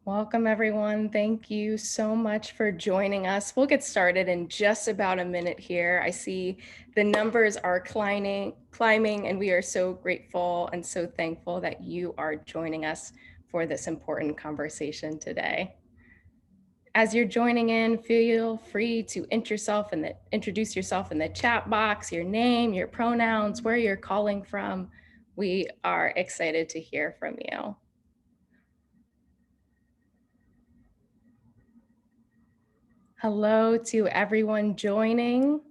Welcome, everyone. Thank you so much for joining us. We'll get started in just about a minute here. I see the numbers are climbing, and we are so grateful and so thankful that you are joining us for this important conversation today. As you're joining in, feel free to introduce yourself in the chat box, your name, your pronouns, where you're calling from. We are excited to hear from you. Hello to everyone joining.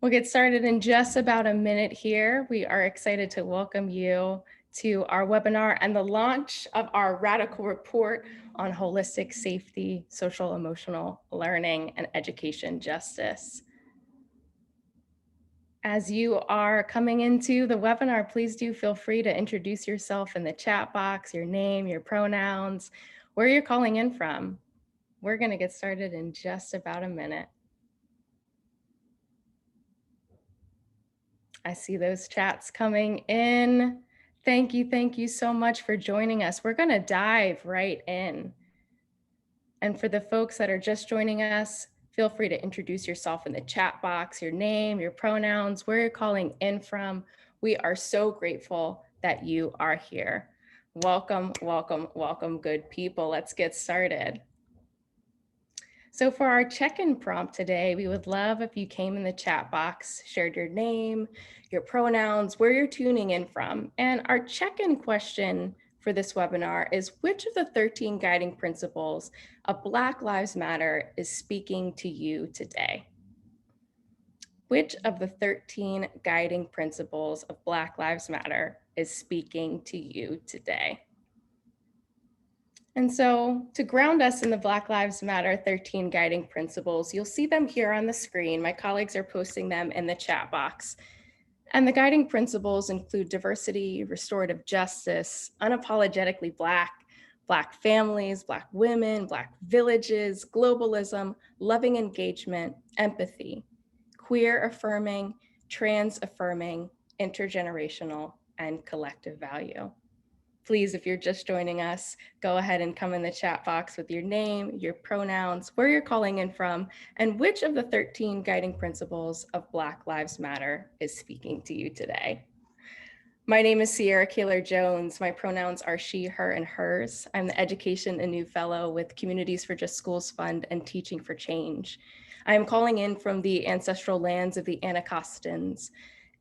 We'll get started in just about a minute here. We are excited to welcome you to our webinar and the launch of our radical report on holistic safety, social emotional learning, and education justice. As you are coming into the webinar, please do feel free to introduce yourself in the chat box, your name, your pronouns, where you're calling in from. We're going to get started in just about a minute. I see those chats coming in. Thank you so much for joining us. We're going to dive right in. And for the folks that are just joining us, feel free to introduce yourself in the chat box, your name, your pronouns, where you're calling in from. We are so grateful that you are here. Welcome, welcome, welcome, good people. Let's get started. So for our check-in prompt today, we would love if you came in the chat box, shared your name, your pronouns, where you're tuning in from. And our check-in question for this webinar is, which of the 13 guiding principles of Black Lives Matter is speaking to you today? Which of the 13 guiding principles of Black Lives Matter is speaking to you today? And so to ground us in the Black Lives Matter 13 guiding principles, you'll see them here on the screen. My colleagues are posting them in the chat box. And the guiding principles include diversity, restorative justice, unapologetically Black families, Black women, Black villages, globalism, loving engagement, empathy, queer affirming, trans affirming, intergenerational, and collective value. Please, if you're just joining us, go ahead and come in the chat box with your name, your pronouns, where you're calling in from, and which of the 13 guiding principles of Black Lives Matter is speaking to you today. My name is Sierra Kaler-Jones. My pronouns are she, her, and hers. I'm the Education Anew Fellow with Communities for Just Schools Fund and Teaching for Change. I am calling in from the ancestral lands of the Anacostans,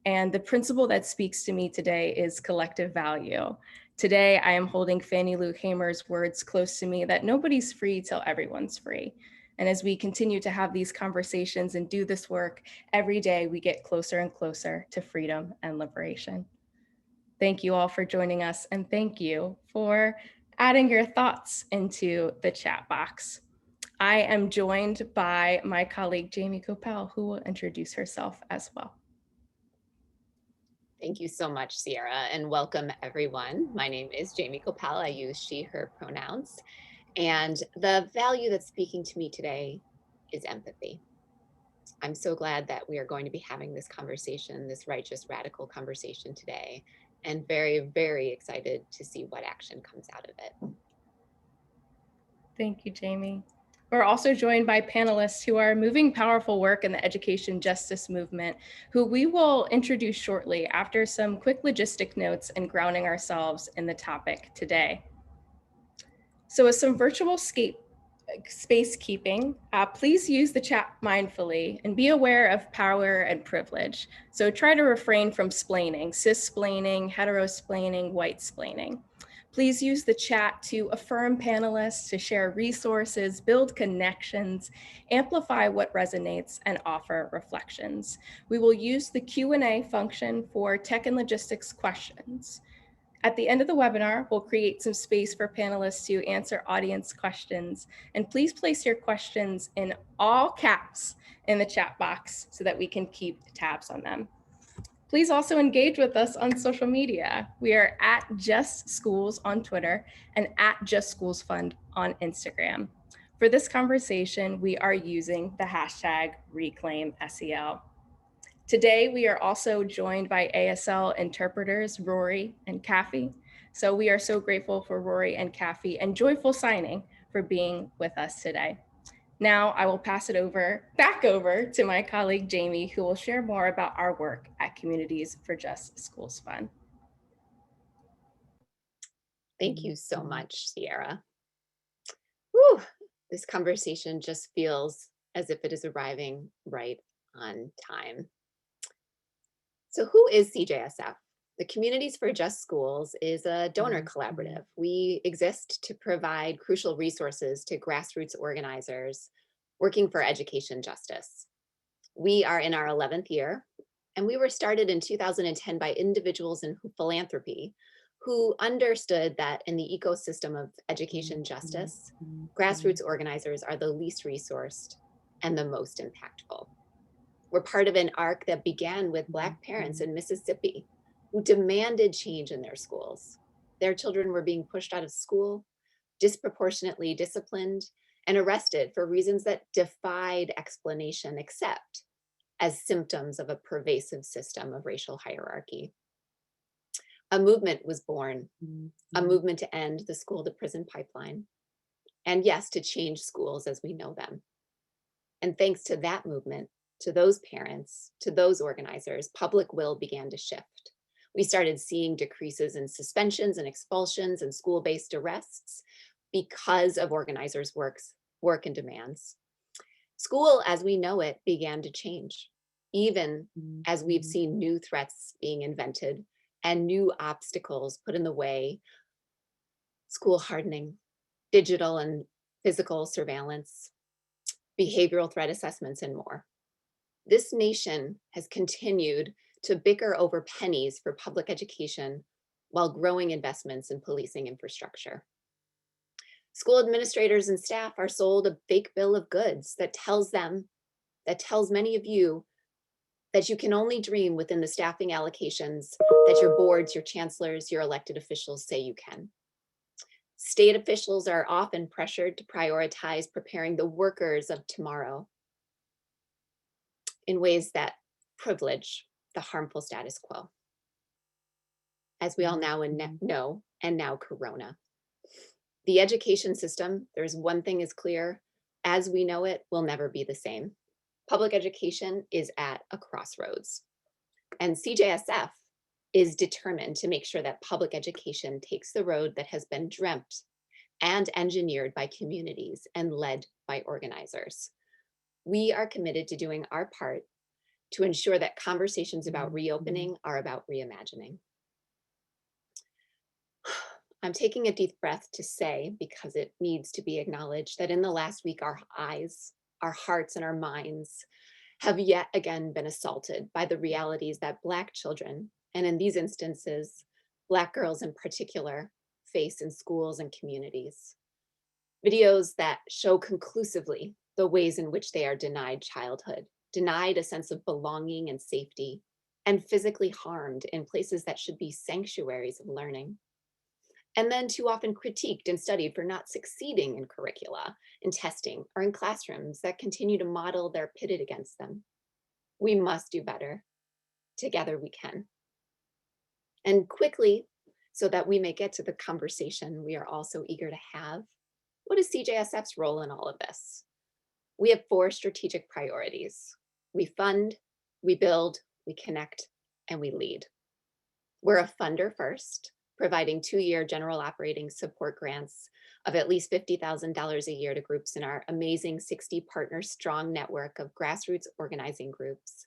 and the principle that speaks to me today is collective value. Today, I am holding Fannie Lou Hamer's words close to me that nobody's free till everyone's free. And as we continue to have these conversations and do this work, every day we get closer and closer to freedom and liberation. Thank you all for joining us, and thank you for adding your thoughts into the chat box. I am joined by my colleague, Jamie Coppell, who will introduce herself as well. Thank you so much, Sierra, and welcome everyone. My name is Jamie Coppell. I use she, her pronouns. And the value that's speaking to me today is empathy. I'm so glad that we are going to be having this conversation, this righteous, radical conversation today, and very, very excited to see what action comes out of it. Thank you, Jamie. We're also joined by panelists who are moving powerful work in the education justice movement, who we will introduce shortly after some quick logistic notes and grounding ourselves in the topic today. So as some virtual space keeping, please use the chat mindfully and be aware of power and privilege. So try to refrain from splaining, cis-splaining, hetero-splaining, white-splaining. Please use the chat to affirm panelists, to share resources, build connections, amplify what resonates, and offer reflections. We will use the Q&A function for tech and logistics questions. At the end of the webinar, we'll create some space for panelists to answer audience questions. And please place your questions in all caps in the chat box so that we can keep tabs on them. Please also engage with us on social media. We are at Just Schools on Twitter and at Just Schools Fund on Instagram. For this conversation, we are using the hashtag ReclaimSEL. Today, we are also joined by ASL interpreters, Rory and Kathy. So we are so grateful for Rory and Kathy and Joyful Signing for being with us today. Now I will pass it back over to my colleague, Jamie, who will share more about our work at Communities for Just Schools Fund. Thank you so much, Sierra. Whew, this conversation just feels as if it is arriving right on time. So who is CJSF? The Communities for Just Schools is a donor collaborative. We exist to provide crucial resources to grassroots organizers working for education justice. We are in our 11th year, and we were started in 2010 by individuals in philanthropy who understood that in the ecosystem of education justice, grassroots organizers are the least resourced and the most impactful. We're part of an arc that began with Black parents in Mississippi who demanded change in their schools. Their children were being pushed out of school, disproportionately disciplined, and arrested for reasons that defied explanation except as symptoms of a pervasive system of racial hierarchy. A movement was born, a movement to end the school to prison pipeline, and yes, to change schools as we know them. And thanks to that movement, to those parents, to those organizers, public will began to shift. We started seeing decreases in suspensions and expulsions and school-based arrests because of organizers' work and demands. School as we know it began to change, even as we've seen new threats being invented and new obstacles put in the way: school hardening, digital and physical surveillance, behavioral threat assessments, and more. This nation has continued to bicker over pennies for public education while growing investments in policing infrastructure. School administrators and staff are sold a fake bill of goods that tells many of you that you can only dream within the staffing allocations that your boards, your chancellors, your elected officials say you can. State officials are often pressured to prioritize preparing the workers of tomorrow in ways that privilege the harmful status quo. As we all now know, and now Corona. The education system, there's one thing is clear: as we know it, will never be the same. Public education is at a crossroads, and CJSF is determined to make sure that public education takes the road that has been dreamt and engineered by communities and led by organizers. We are committed to doing our part to ensure that conversations about reopening are about reimagining. I'm taking a deep breath to say, because it needs to be acknowledged, that in the last week, our eyes, our hearts, and our minds have yet again been assaulted by the realities that Black children, and in these instances, Black girls in particular, face in schools and communities. Videos that show conclusively the ways in which they are denied childhood, denied a sense of belonging and safety, and physically harmed in places that should be sanctuaries of learning. And then too often critiqued and studied for not succeeding in curricula, in testing, or in classrooms that continue to model their pitted against them. We must do better. Together we can. And quickly, so that we may get to the conversation we are also eager to have, what is CJSF's role in all of this? We have 4 strategic priorities. We fund, we build, we connect, and we lead. We're a funder first, providing 2-year general operating support grants of at least $50,000 a year to groups in our amazing 60 partner strong network of grassroots organizing groups.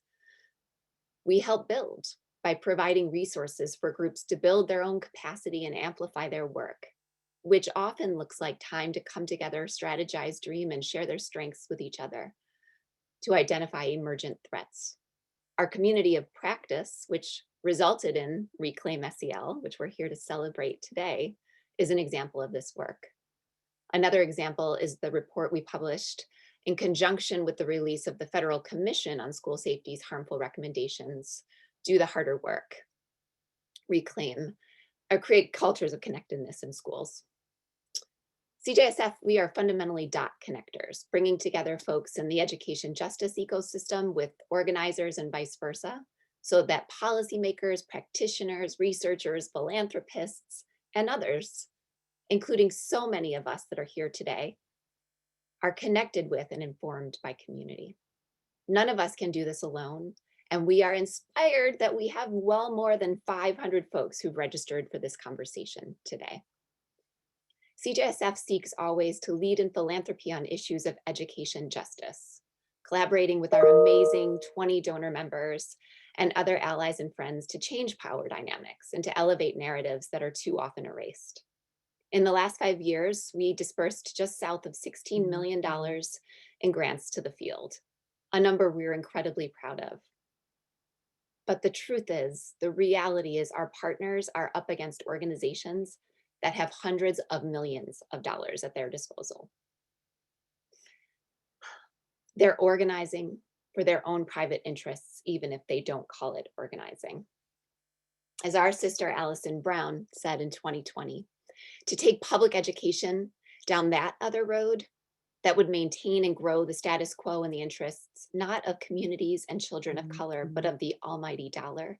We help build by providing resources for groups to build their own capacity and amplify their work, which often looks like time to come together, strategize, dream, and share their strengths with each other to identify emergent threats. Our community of practice, which resulted in Reclaim SEL, which we're here to celebrate today, is an example of this work. Another example is the report we published in conjunction with the release of the Federal Commission on School Safety's harmful recommendations, Do the Harder Work, Reclaim, or Create Cultures of Connectedness in Schools. CJSF, we are fundamentally dot connectors, bringing together folks in the education justice ecosystem with organizers and vice versa, so that policymakers, practitioners, researchers, philanthropists, and others, including so many of us that are here today, are connected with and informed by community. None of us can do this alone, and we are inspired that we have well more than 500 folks who've registered for this conversation today. CJSF seeks always to lead in philanthropy on issues of education justice, collaborating with our amazing 20 donor members and other allies and friends to change power dynamics and to elevate narratives that are too often erased. In the last 5 years, we dispersed just south of $16 million in grants to the field, a number we're incredibly proud of. But the truth is, the reality is our partners are up against organizations that have hundreds of millions of dollars at their disposal. They're organizing for their own private interests, even if they don't call it organizing. As our sister Allison Brown said in 2020, to take public education down that other road that would maintain and grow the status quo in the interests, not of communities and children of color, but of the almighty dollar,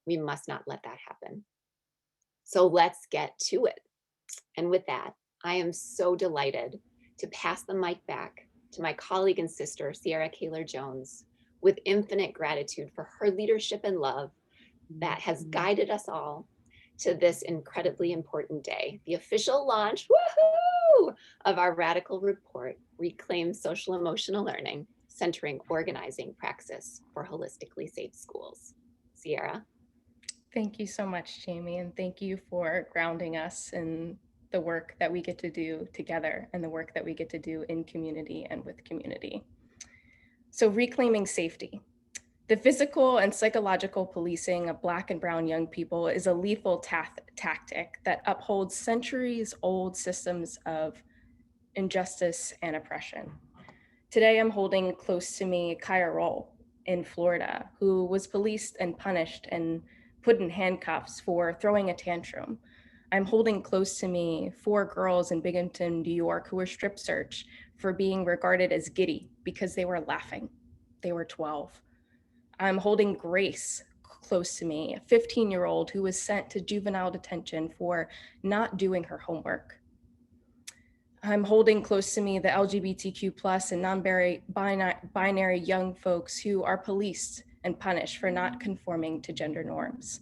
we must not let that happen. So let's get to it. And with that, I am so delighted to pass the mic back to my colleague and sister, Sierra Kaler Jones, with infinite gratitude for her leadership and love that has guided us all to this incredibly important day, the official launch, woohoo, of our radical report, Reclaim Social Emotional Learning, centering organizing praxis for holistically safe schools. Sierra. Thank you so much, Jamie, and thank you for grounding us in the work that we get to do together and the work that we get to do in community and with community. So, reclaiming safety. The physical and psychological policing of Black and Brown young people is a lethal tactic that upholds centuries-old systems of injustice and oppression. Today, I'm holding close to me Kaya Roll in Florida, who was policed and punished and put in handcuffs for throwing a tantrum. I'm holding close to me 4 girls in Binghamton, New York, who were strip searched for being regarded as giddy because they were laughing. They were 12. I'm holding Grace close to me, a 15-year-old who was sent to juvenile detention for not doing her homework. I'm holding close to me the LGBTQ plus and non-binary young folks who are policed and punished for not conforming to gender norms.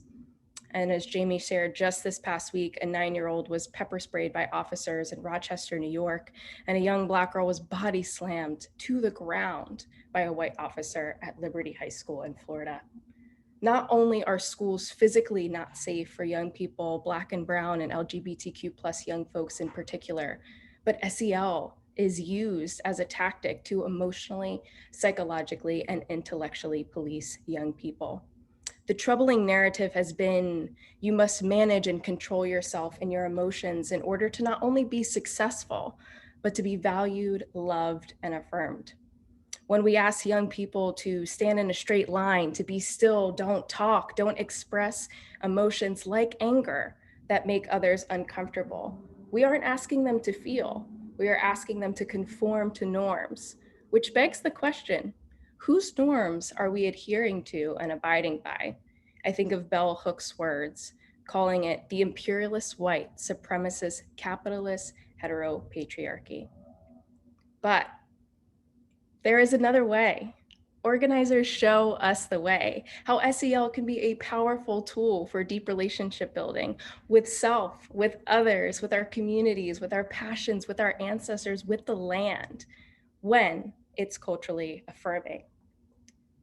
And as Jamie shared, just this past week, a 9-year-old was pepper sprayed by officers in Rochester, New York, and a young Black girl was body slammed to the ground by a white officer at Liberty High School in Florida. Not only are schools physically not safe for young people, Black and Brown and LGBTQ plus young folks in particular, but SEL is used as a tactic to emotionally, psychologically, and intellectually police young people. The troubling narrative has been you must manage and control yourself and your emotions in order to not only be successful, but to be valued, loved, and affirmed. When we ask young people to stand in a straight line, to be still, don't talk, don't express emotions like anger that make others uncomfortable, we aren't asking them to feel. We are asking them to conform to norms, which begs the question, whose norms are we adhering to and abiding by? I think of Bell Hook's words, calling it the imperialist white supremacist capitalist heteropatriarchy. But there is another way. Organizers show us the way, how SEL can be a powerful tool for deep relationship building with self, with others, with our communities, with our passions, with our ancestors, with the land, when it's culturally affirming.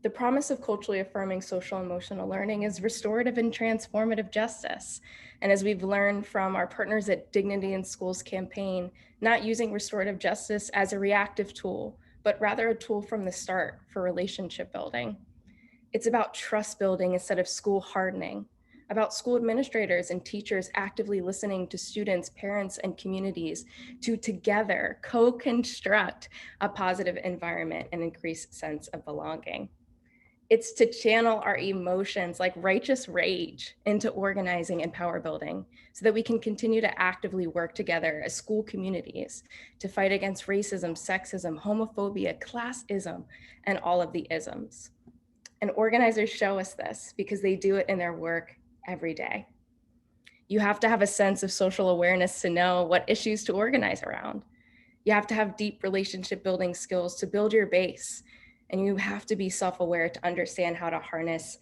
The promise of culturally affirming social emotional learning is restorative and transformative justice. And as we've learned from our partners at Dignity in Schools campaign, not using restorative justice as a reactive tool, but rather a tool from the start for relationship building. It's about trust building instead of school hardening, about school administrators and teachers actively listening to students, parents, and communities to together co-construct a positive environment and increase sense of belonging. It's to channel our emotions like righteous rage into organizing and power building so that we can continue to actively work together as school communities to fight against racism, sexism, homophobia, classism, and all of the isms. And organizers show us this because they do it in their work every day. You have to have a sense of social awareness to know what issues to organize around. You have to have deep relationship building skills to build your base. And you have to be self-aware to understand how to harness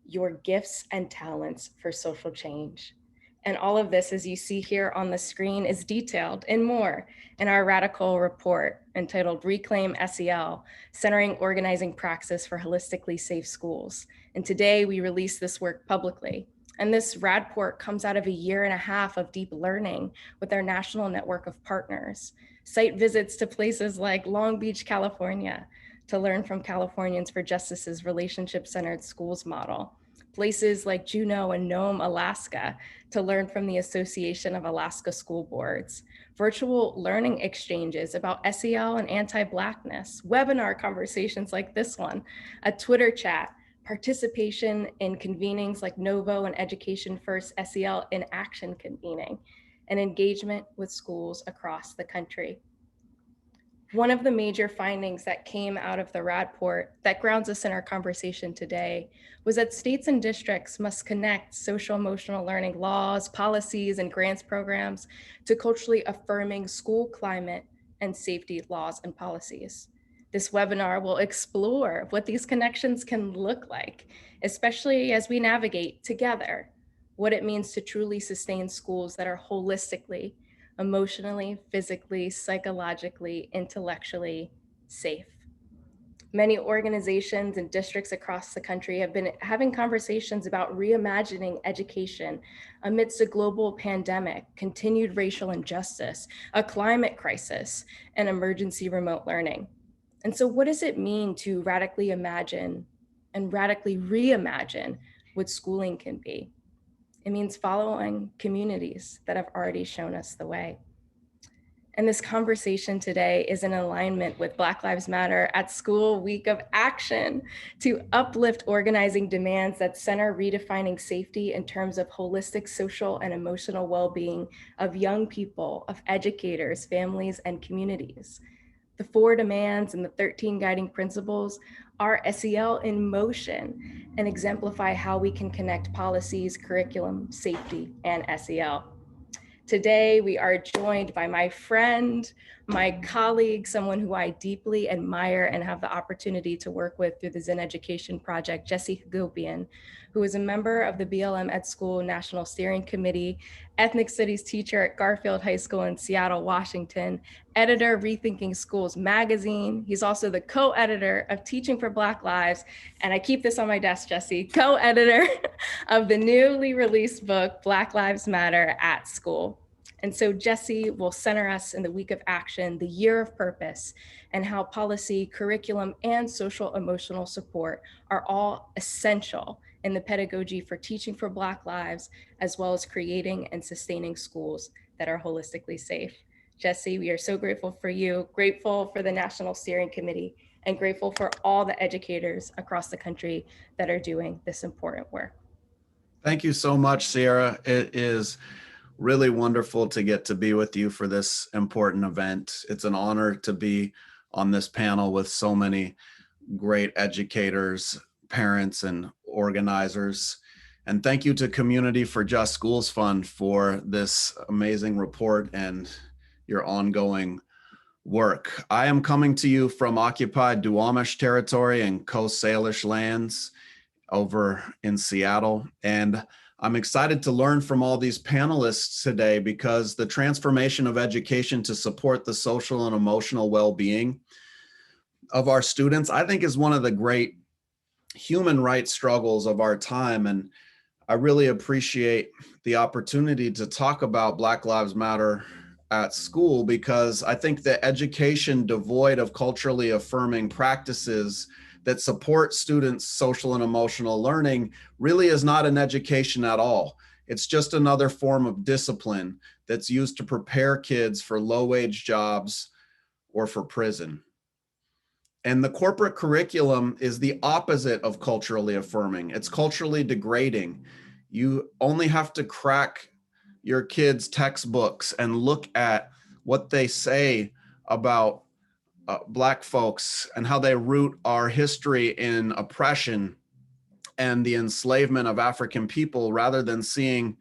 your gifts and talents for social change. And all of this, as you see here on the screen, is detailed and more in our radical report entitled Reclaim SEL, Centering Organizing Praxis for Holistically Safe Schools. And today we release this work publicly. And this RADport comes out of a year and a half of deep learning with our national network of partners, site visits to places like Long Beach, California, to learn from Californians for Justice's relationship-centered schools model, places like Juneau and Nome, Alaska, to learn from the Association of Alaska School Boards, virtual learning exchanges about SEL and anti-Blackness, webinar conversations like this one, a Twitter chat, participation in convenings like Novo and Education First SEL in Action convening, and engagement with schools across the country. One of the major findings that came out of the RADport that grounds us in our conversation today was that states and districts must connect social emotional learning laws, policies, and grants programs to culturally affirming school climate and safety laws and policies. This webinar will explore what these connections can look like, especially as we navigate together what it means to truly sustain schools that are holistically, emotionally, physically, psychologically, intellectually safe. Many organizations and districts across the country have been having conversations about reimagining education amidst a global pandemic, continued racial injustice, a climate crisis, and emergency remote learning. And so what does it mean to radically imagine and radically reimagine what schooling can be? It means following communities that have already shown us the way. And this conversation today is in alignment with Black Lives Matter at School Week of Action to uplift organizing demands that center redefining safety in terms of holistic social and emotional well-being of young people, of educators, families, and communities. The 4 demands and the 13 guiding principles are SEL in motion and exemplify how we can connect policies, curriculum, safety, and SEL. Today, we are joined by my friend, my colleague, someone who I deeply admire and have the opportunity to work with through the Zen Education Project, Jessie Hagopian, who is a member of the BLM Ed School National Steering Committee, ethnic studies teacher at Garfield High School in Seattle, Washington, editor Rethinking Schools magazine. He's also the co-editor of Teaching for Black Lives, and I keep this on my desk, Jessie, co-editor of the newly released book, Black Lives Matter at School. And so Jessie will center us in the Week of Action, the Year of Purpose, and how policy, curriculum, and social emotional support are all essential in the pedagogy for teaching for Black lives, as well as creating and sustaining schools that are holistically safe. Jessie, we are so grateful for you, grateful for the National Steering Committee, and grateful for all the educators across the country that are doing this important work. Thank you so much, Sierra. It is really wonderful to get to be with you for this important event. It's an honor to be on this panel with so many great educators, parents, and organizers. And thank you to Community for Just Schools Fund for this amazing report and your ongoing work. I am coming to you from occupied Duwamish territory and Coast Salish lands over in Seattle. And I'm excited to learn from all these panelists today because the transformation of education to support the social and emotional well-being of our students, I think, is one of the great human rights struggles of our time. And I really appreciate the opportunity to talk about Black Lives Matter at school, because I think that education devoid of culturally affirming practices that support students' social and emotional learning really is not an education at all. It's just another form of discipline that's used to prepare kids for low-wage jobs or for prison. And the corporate curriculum is the opposite of culturally affirming. It's culturally degrading. You only have to crack your kids' textbooks and look at what they say about Black folks and how they root our history in oppression and the enslavement of African people, rather than seeing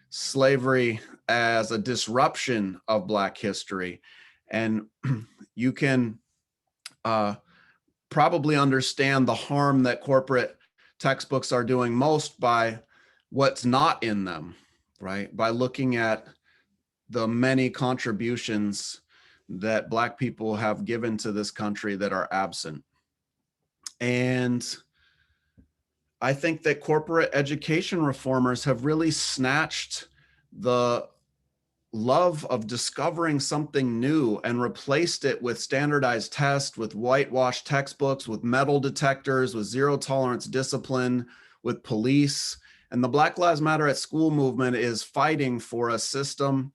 slavery as a disruption of Black history. And you can probably understand the harm that corporate textbooks are doing most by what's not in them, right? By looking at the many contributions that Black people have given to this country that are absent. And I think that corporate education reformers have really snatched the love of discovering something new and replaced it with standardized tests, with whitewashed textbooks, with metal detectors, with zero tolerance discipline, with police. And the Black Lives Matter at School movement is fighting for a system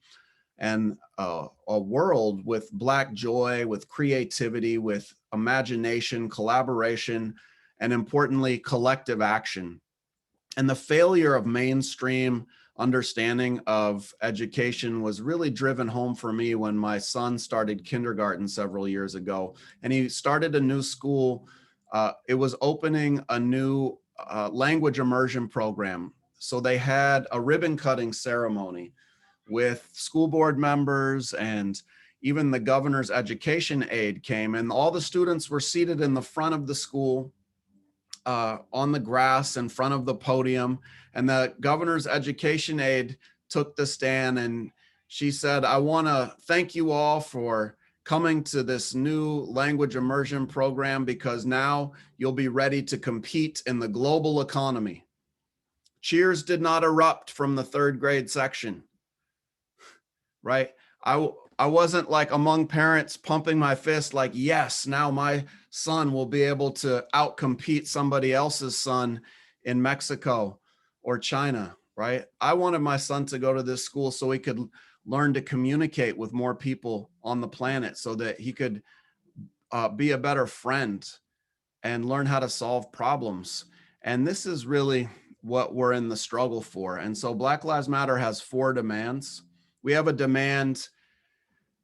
and a world with Black joy, with creativity, with imagination, collaboration, and importantly, collective action. And the failure of mainstream understanding of education was really driven home for me when my son started kindergarten several years ago. And he started a new school. It was opening a new language immersion program. So they had a ribbon cutting ceremony with school board members, and even the governor's education aide came, and all the students were seated in the front of the school on the grass in front of the podium. And the governor's education aide took the stand and she said, "I want to thank you all for coming to this new language immersion program, because now you'll be ready to compete in the global economy." Cheers did not erupt from the third grade section, right? I wasn't like among parents pumping my fist like, yes, now my son will be able to outcompete somebody else's son in Mexico or China, right? I wanted my son to go to this school so he could learn to communicate with more people on the planet, so that he could be a better friend and learn how to solve problems. And this is really what we're in the struggle for. And so Black Lives Matter has 4 demands. We have a demand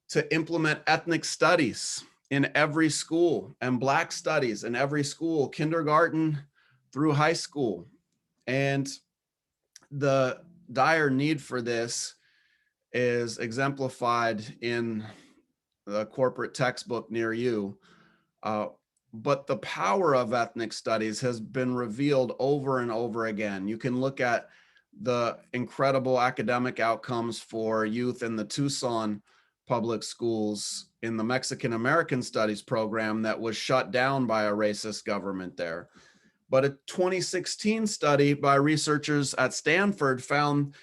to implement ethnic studies in every school and Black studies in every school, kindergarten through high school. And the dire need for this is exemplified in the corporate textbook near you. But the power of ethnic studies has been revealed over and over again. You can look at the incredible academic outcomes for youth in the Tucson public schools in the Mexican American Studies program that was shut down by a racist government there. But a 2016 study by researchers at Stanford found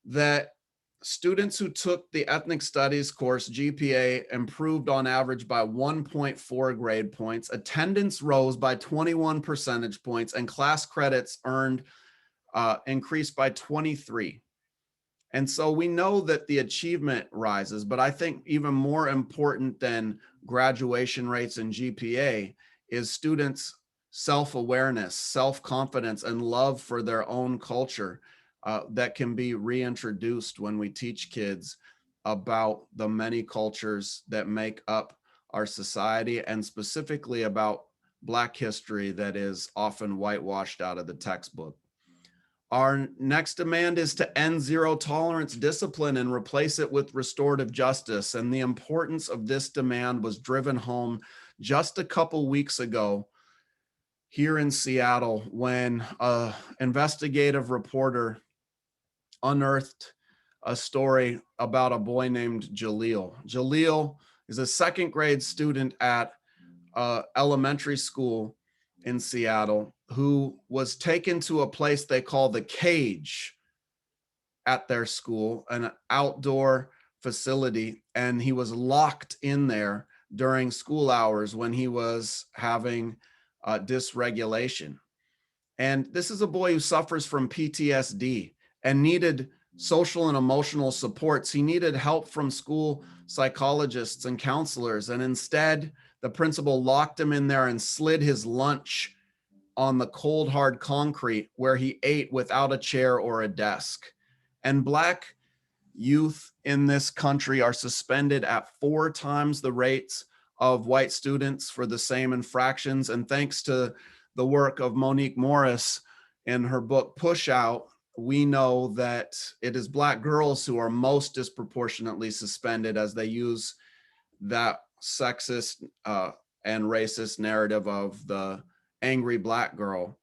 that students who took the ethnic studies course GPA improved on average by 1.4 grade points, attendance rose by 21 percentage points, and class credits earned increased by 23. And so we know that the achievement rises, but I think even more important than graduation rates and GPA is students' self-awareness, self-confidence, and love for their own culture that can be reintroduced when we teach kids about the many cultures that make up our society, and specifically about Black history that is often whitewashed out of the textbook. Our next demand is to end zero tolerance discipline and replace it with restorative justice. And the importance of this demand was driven home just a couple weeks ago here in Seattle, when an investigative reporter unearthed a story about a boy named Jaleel. Jaleel is a 2nd grade student at elementary school in Seattle, who was taken to a place they call the cage at their school, an outdoor facility, and he was locked in there during school hours when he was having dysregulation. And this is a boy who suffers from PTSD and needed social and emotional supports. He needed help from school psychologists and counselors, and instead the principal locked him in there and slid his lunch on the cold, hard concrete where he ate without a chair or a desk. And Black youth in this country are suspended at 4 times the rates of white students for the same infractions. And thanks to the work of Monique Morris in her book Push Out, we know that it is Black girls who are most disproportionately suspended as they use that sexist and racist narrative of the angry Black girl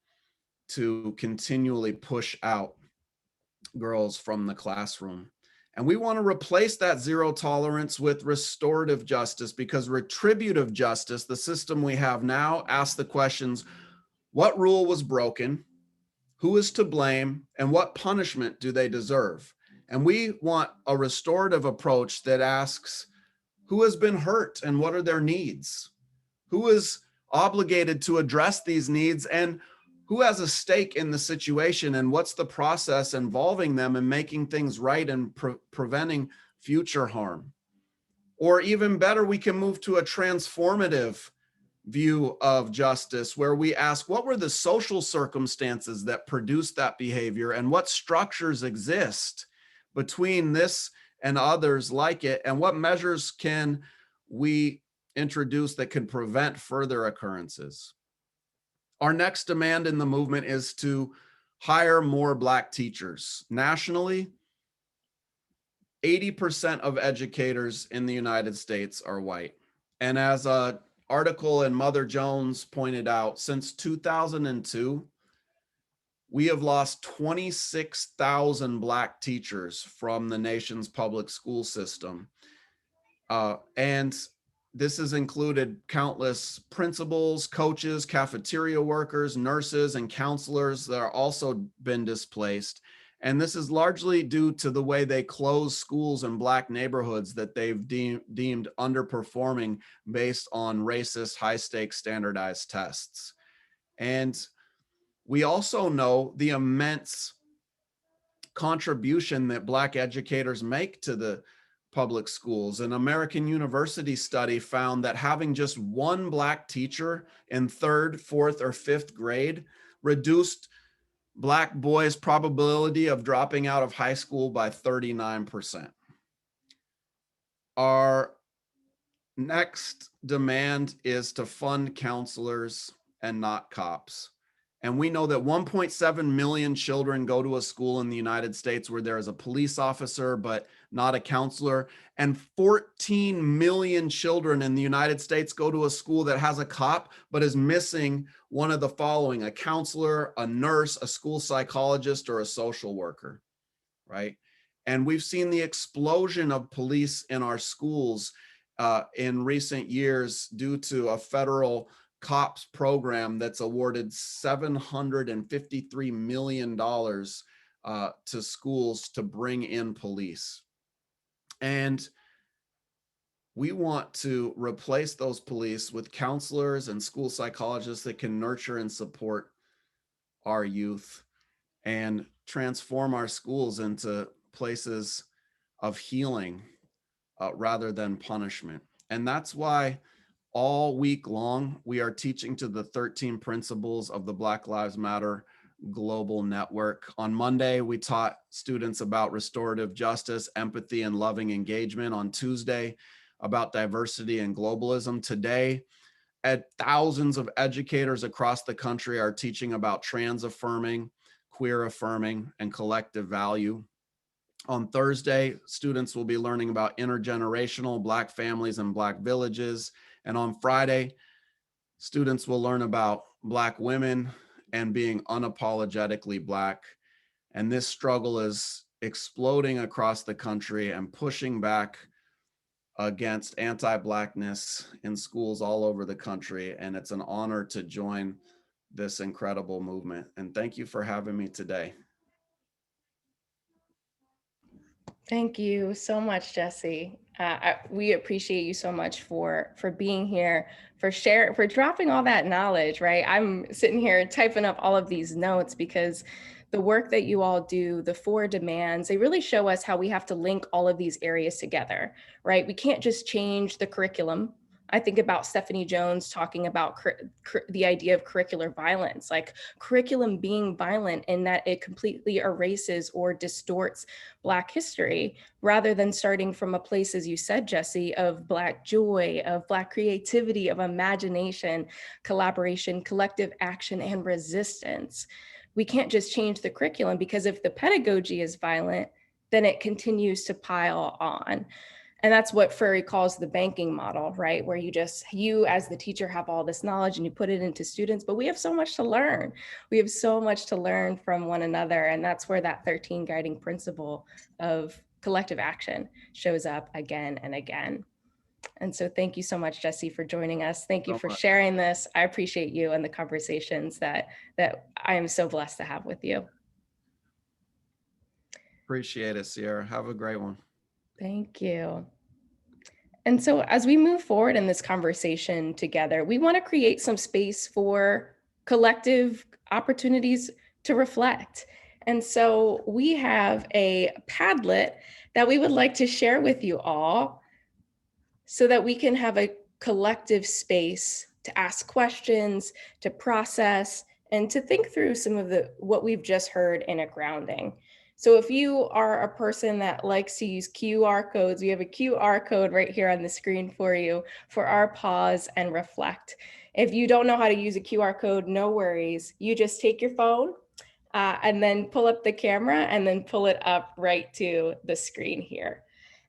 to continually push out girls from the classroom. And we want to replace that zero tolerance with restorative justice, because retributive justice, the system we have now, asks the questions: what rule was broken? Who is to blame? And what punishment do they deserve? And we want a restorative approach that asks, who has been hurt and what are their needs? Who is obligated to address these needs, and who has a stake in the situation, and what's the process involving them in making things right and preventing future harm? Or even better, we can move to a transformative view of justice where we ask, what were the social circumstances that produced that behavior, and what structures exist between this and others like it, and what measures can we introduce that can prevent further occurrences? Our next demand in the movement is to hire more Black teachers. Nationally, 80% of educators in the United States are white. And as an article in Mother Jones pointed out, since 2002, we have lost 26,000 Black teachers from the nation's public school system. And this has included countless principals, coaches, cafeteria workers, nurses, and counselors that are also been displaced. And this is largely due to the way they close schools in Black neighborhoods that they've deemed underperforming based on racist, high-stakes standardized tests. And we also know the immense contribution that Black educators make to the public schools. An American University study found that having just one Black teacher in 3rd, 4th, or 5th grade reduced Black boys' probability of dropping out of high school by 39%. Our next demand is to fund counselors and not cops. And we know that 1.7 million children go to a school in the United States where there is a police officer, but not a counselor. And 14 million children in the United States go to a school that has a cop, but is missing one of the following: a counselor, a nurse, a school psychologist, or a social worker, right? And we've seen the explosion of police in our schools in recent years due to a federal COPS program that's awarded $753 million to schools to bring in police. And we want to replace those police with counselors and school psychologists that can nurture and support our youth and transform our schools into places of healing rather than punishment. And that's why all week long, we are teaching to the 13 principles of the Black Lives Matter Global Network. On Monday, we taught students about restorative justice, empathy, and loving engagement. On Tuesday, about diversity and globalism. Today, thousands of educators across the country are teaching about trans affirming, queer affirming, and collective value. On Thursday, students will be learning about intergenerational Black families and Black villages. And on Friday, students will learn about Black women and being unapologetically Black. And this struggle is exploding across the country and pushing back against anti-Blackness in schools all over the country. And it's an honor to join this incredible movement. And thank you for having me today. Thank you so much, Jesse. We appreciate you so much for being here, for dropping all that knowledge, right? I'm sitting here typing up all of these notes because the work that you all do, the 4 demands, they really show us how we have to link all of these areas together, right? We can't just change the curriculum I think about Stephanie Jones talking about the idea of curricular violence, like curriculum being violent in that it completely erases or distorts Black history, rather than starting from a place, as you said, Jesse, of Black joy, of Black creativity, of imagination, collaboration, collective action, and resistance. We can't just change the curriculum, because if the pedagogy is violent, then it continues to pile on. And that's what Furry calls the banking model, right? Where you as the teacher have all this knowledge and you put it into students, but we have so much to learn. We have so much to learn from one another. And that's where that 13 guiding principle of collective action shows up again and again. And so thank you so much, Jesse, for joining us. Thank you for sharing this. I appreciate you and the conversations that I am so blessed to have with you. Appreciate it, Sierra. Have a great one. Thank you. And so as we move forward in this conversation together, we want to create some space for collective opportunities to reflect. And so we have a Padlet that we would like to share with you all so that we can have a collective space to ask questions, to process, and to think through some of what we've just heard in a grounding. So if you are a person that likes to use QR codes, we have a QR code right here on the screen for you for our pause and reflect. If you don't know how to use a QR code, no worries. You just take your phone and then pull up the camera and then pull it up right to the screen here.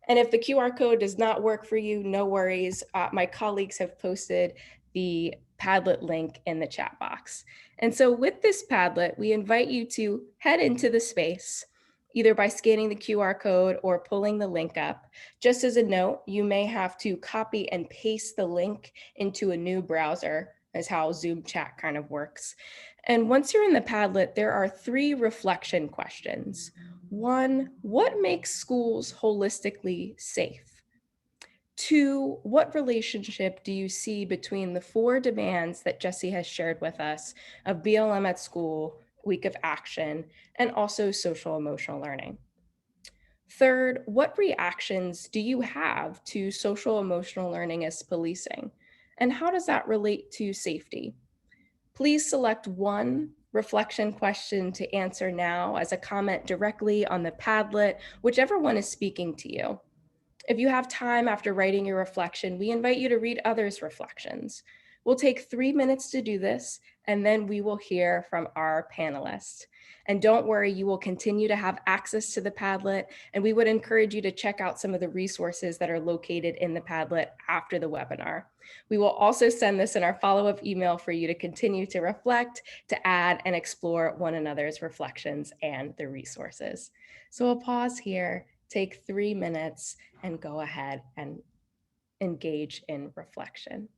And if the QR code does not work for you, no worries. My colleagues have posted the Padlet link in the chat box. And so with this Padlet, we invite you to head into the space, either by scanning the QR code or pulling the link up. Just as a note, you may have to copy and paste the link into a new browser, is how Zoom chat kind of works. And once you're in the Padlet, there are 3 reflection questions. 1, what makes schools holistically safe? 2, what relationship do you see between the 4 demands that Jesse has shared with us of BLM at school, week of action, and also social emotional learning? 3rd, what reactions do you have to social emotional learning as policing? And how does that relate to safety? Please select one reflection question to answer now as a comment directly on the Padlet, whichever one is speaking to you. If you have time after writing your reflection, we invite you to read others' reflections. We'll take 3 minutes to do this, and then we will hear from our panelists. And don't worry, you will continue to have access to the Padlet, and we would encourage you to check out some of the resources that are located in the Padlet after the webinar. We will also send this in our follow-up email for you to continue to reflect, to add and explore one another's reflections and the resources. So I'll pause here, take 3 minutes, and go ahead and engage in reflection.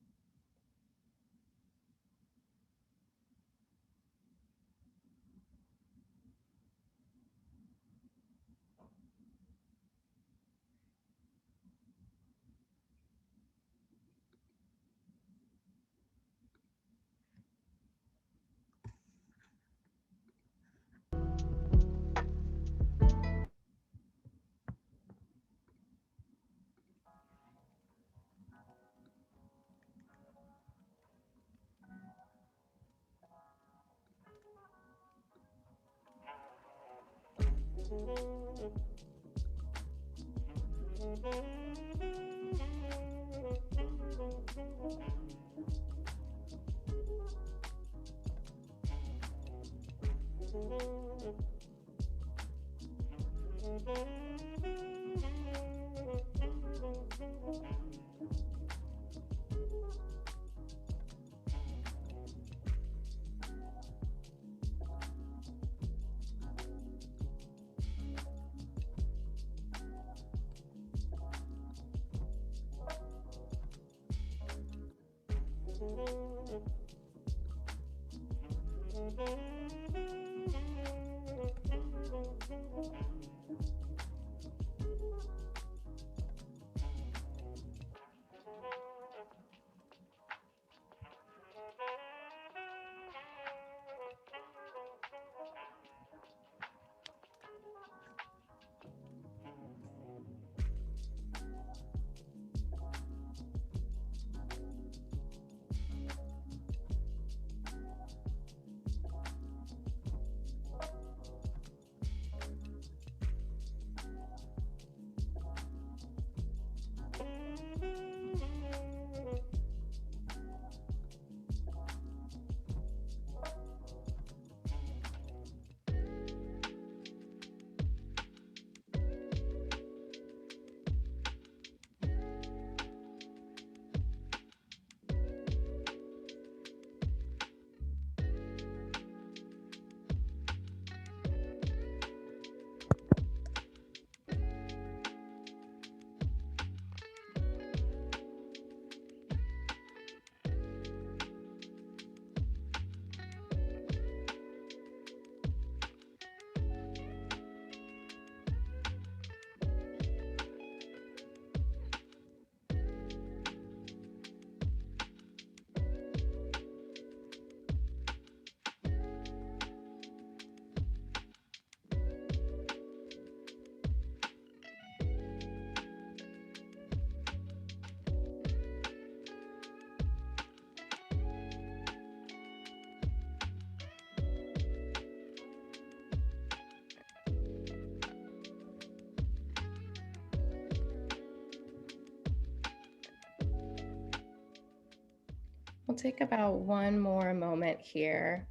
We'll take about one more moment here.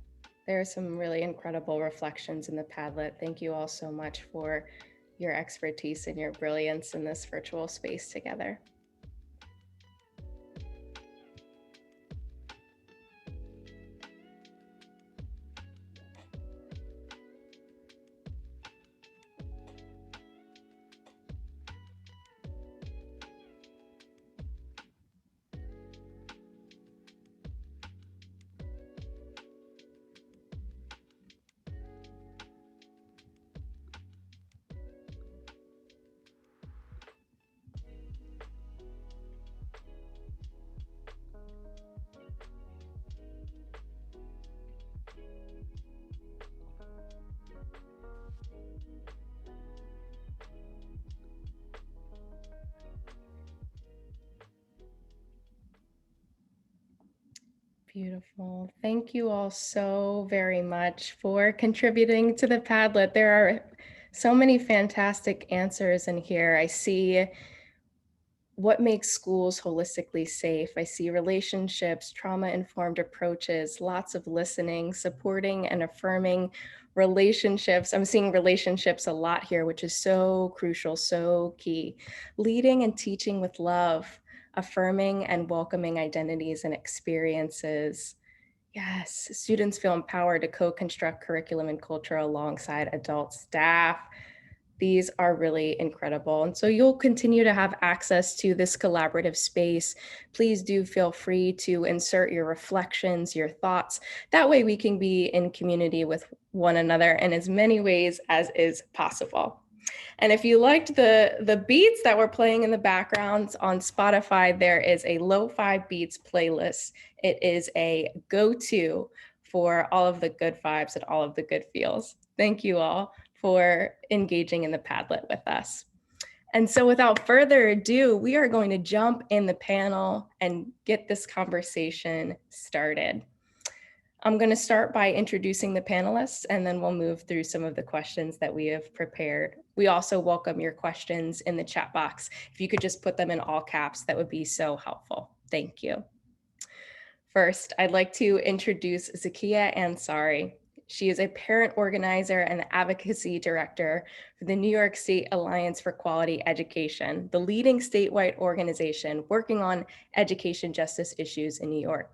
There are some really incredible reflections in the Padlet. Thank you all so much for your expertise and your brilliance in this virtual space together. Beautiful. Thank you all so very much for contributing to the Padlet. There are so many fantastic answers in here. I see what makes schools holistically safe. I see relationships, trauma-informed approaches, lots of listening, supporting and affirming relationships. I'm seeing relationships a lot here, which is so crucial, so key. Leading and teaching with love, affirming and welcoming identities and experiences. Yes, students feel empowered to co-construct curriculum and culture alongside adult staff. These are really incredible. And so you'll continue to have access to this collaborative space. Please do feel free to insert your reflections, your thoughts. That way we can be in community with one another in as many ways as is possible. And if you liked the beats that were playing in the background on Spotify, there is a Lo-Fi Beats playlist. It is a go-to for all of the good vibes and all of the good feels. Thank you all for engaging in the Padlet with us. And so without further ado, we are going to jump in the panel and get this conversation started. I'm going to start by introducing the panelists, and then we'll move through some of the questions that we have prepared. We also welcome your questions in the chat box. If you could just put them in all caps, that would be so helpful. Thank you. First, I'd like to introduce Zakia Ansari. She is a parent organizer and advocacy director for the New York State Alliance for Quality Education, the leading statewide organization working on education justice issues in New York.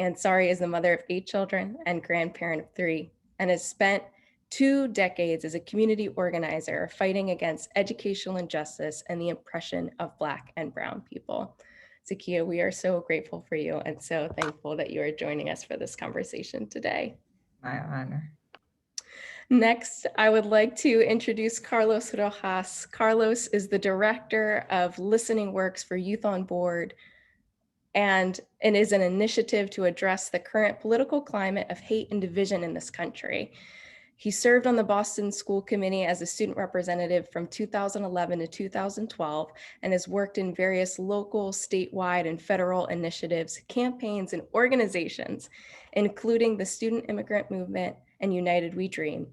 Ansari is the mother of 8 children and grandparent of 3, and has spent 2 decades as a community organizer fighting against educational injustice and the oppression of Black and Brown people. Zakia, we are so grateful for you and so thankful that you are joining us for this conversation today. My honor. Next, I would like to introduce Carlos Rojas. Carlos is the director of Listening Works for Youth on Board, and is an initiative to address the current political climate of hate and division in this country. He served on the Boston School Committee as a student representative from 2011 to 2012 and has worked in various local, statewide, and federal initiatives, campaigns, and organizations, including the Student Immigrant Movement and United We Dream,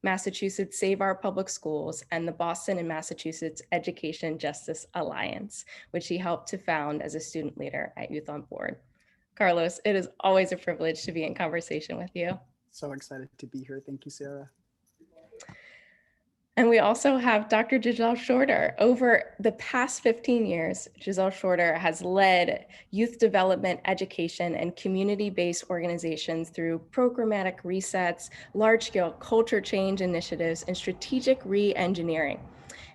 Massachusetts Save Our Public Schools, and the Boston and Massachusetts Education Justice Alliance, which he helped to found as a student leader at Youth on Board. Carlos, it is always a privilege to be in conversation with you. So excited to be here. Thank you, Sarah. And we also have Dr. Giselle Shorter. Over the past 15 years, Giselle Shorter has led youth development, education, and community-based organizations through programmatic resets, large-scale culture change initiatives, and strategic re-engineering.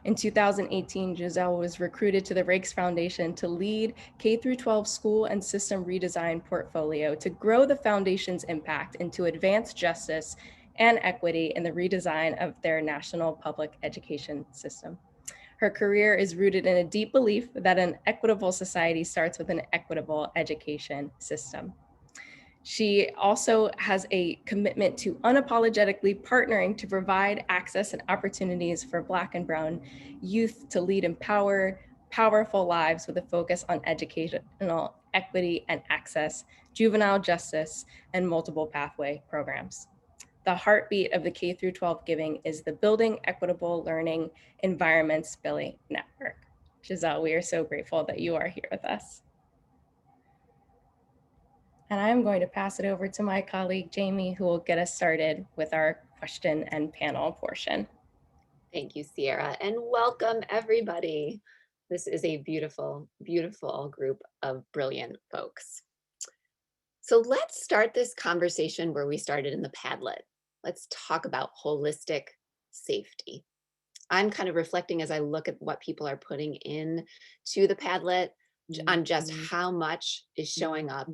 In 2018, Giselle was recruited to the Rakes Foundation to lead K-12 school and system redesign portfolio to grow the foundation's impact into advanced justice and equity in the redesign of their national public education system. Her career is rooted in a deep belief that an equitable society starts with an equitable education system. She also has a commitment to unapologetically partnering to provide access and opportunities for Black and Brown youth to lead empowered, powerful lives with a focus on educational equity and access, juvenile justice, and multiple pathway programs. The heartbeat of the K-12 giving is the Building Equitable Learning Environments Billy Network. Giselle, we are so grateful that you are here with us. And I'm going to pass it over to my colleague, Jamie, who will get us started with our question and panel portion. Thank you, Sierra, and welcome everybody. This is a beautiful, beautiful group of brilliant folks. So let's start this conversation where we started in the Padlet. Let's talk about holistic safety. I'm kind of reflecting as I look at what people are putting in to the Padlet on just how much is showing up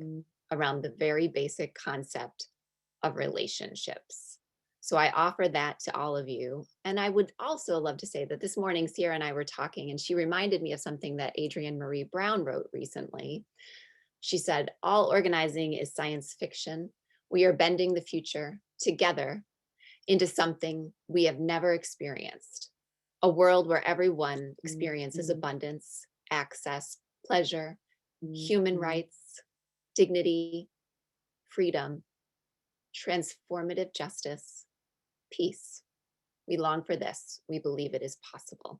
around the very basic concept of relationships. So I offer that to all of you. And I would also love to say that this morning, Sierra and I were talking, and she reminded me of something that Adrienne Marie Brown wrote recently. She said, all organizing is science fiction. We are bending the future together into something we have never experienced. A world where everyone experiences abundance, access, pleasure, human rights, dignity, freedom, transformative justice, peace. We long for this. We believe it is possible.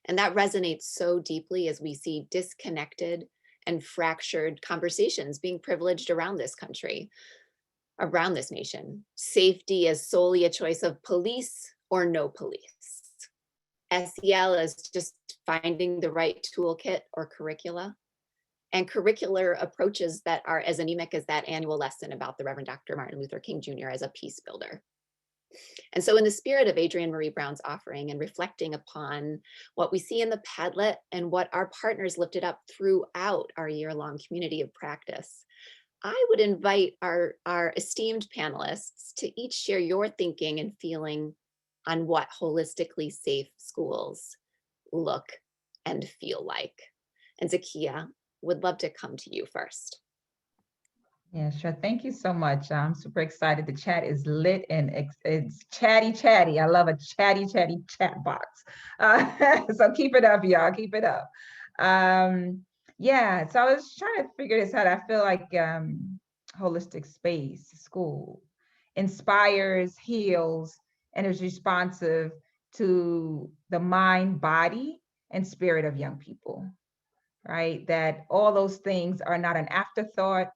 And that resonates so deeply as we see disconnected and fractured conversations being privileged around this country, around this nation. Safety is solely a choice of police or no police. SEL is just finding the right toolkit or curricula, and curricular approaches that are as anemic as that annual lesson about the Reverend Dr. Martin Luther King Jr. as a peace builder. And so in the spirit of Adrienne Marie Brown's offering and reflecting upon what we see in the Padlet and what our partners lifted up throughout our year-long community of practice, I would invite our esteemed panelists to each share your thinking and feeling on what holistically safe schools look and feel like. And Zakia, would love to come to you first. Yeah, sure. Thank you so much. I'm super excited. The chat is lit and it's chatty. I love a chatty chat box. So keep it up, y'all. Keep it up. Yeah, so I was trying to figure this out. I feel like holistic space, school, inspires, heals, and is responsive to the mind, body, and spirit of young people, right? That all those things are not an afterthought.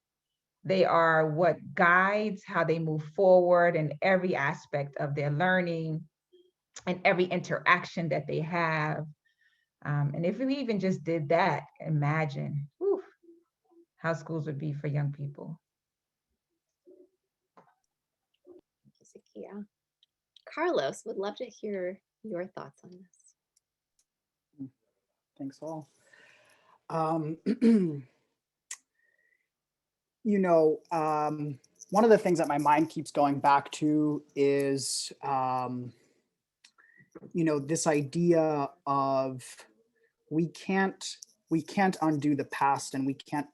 They are what guides how they move forward in every aspect of their learning and every interaction that they have. And if we even just did that, imagine how schools would be for young people. Zakia. Carlos, would love to hear your thoughts on this. Thanks all. One of the things that my mind keeps going back to is, this idea of we can't undo the past, and we can't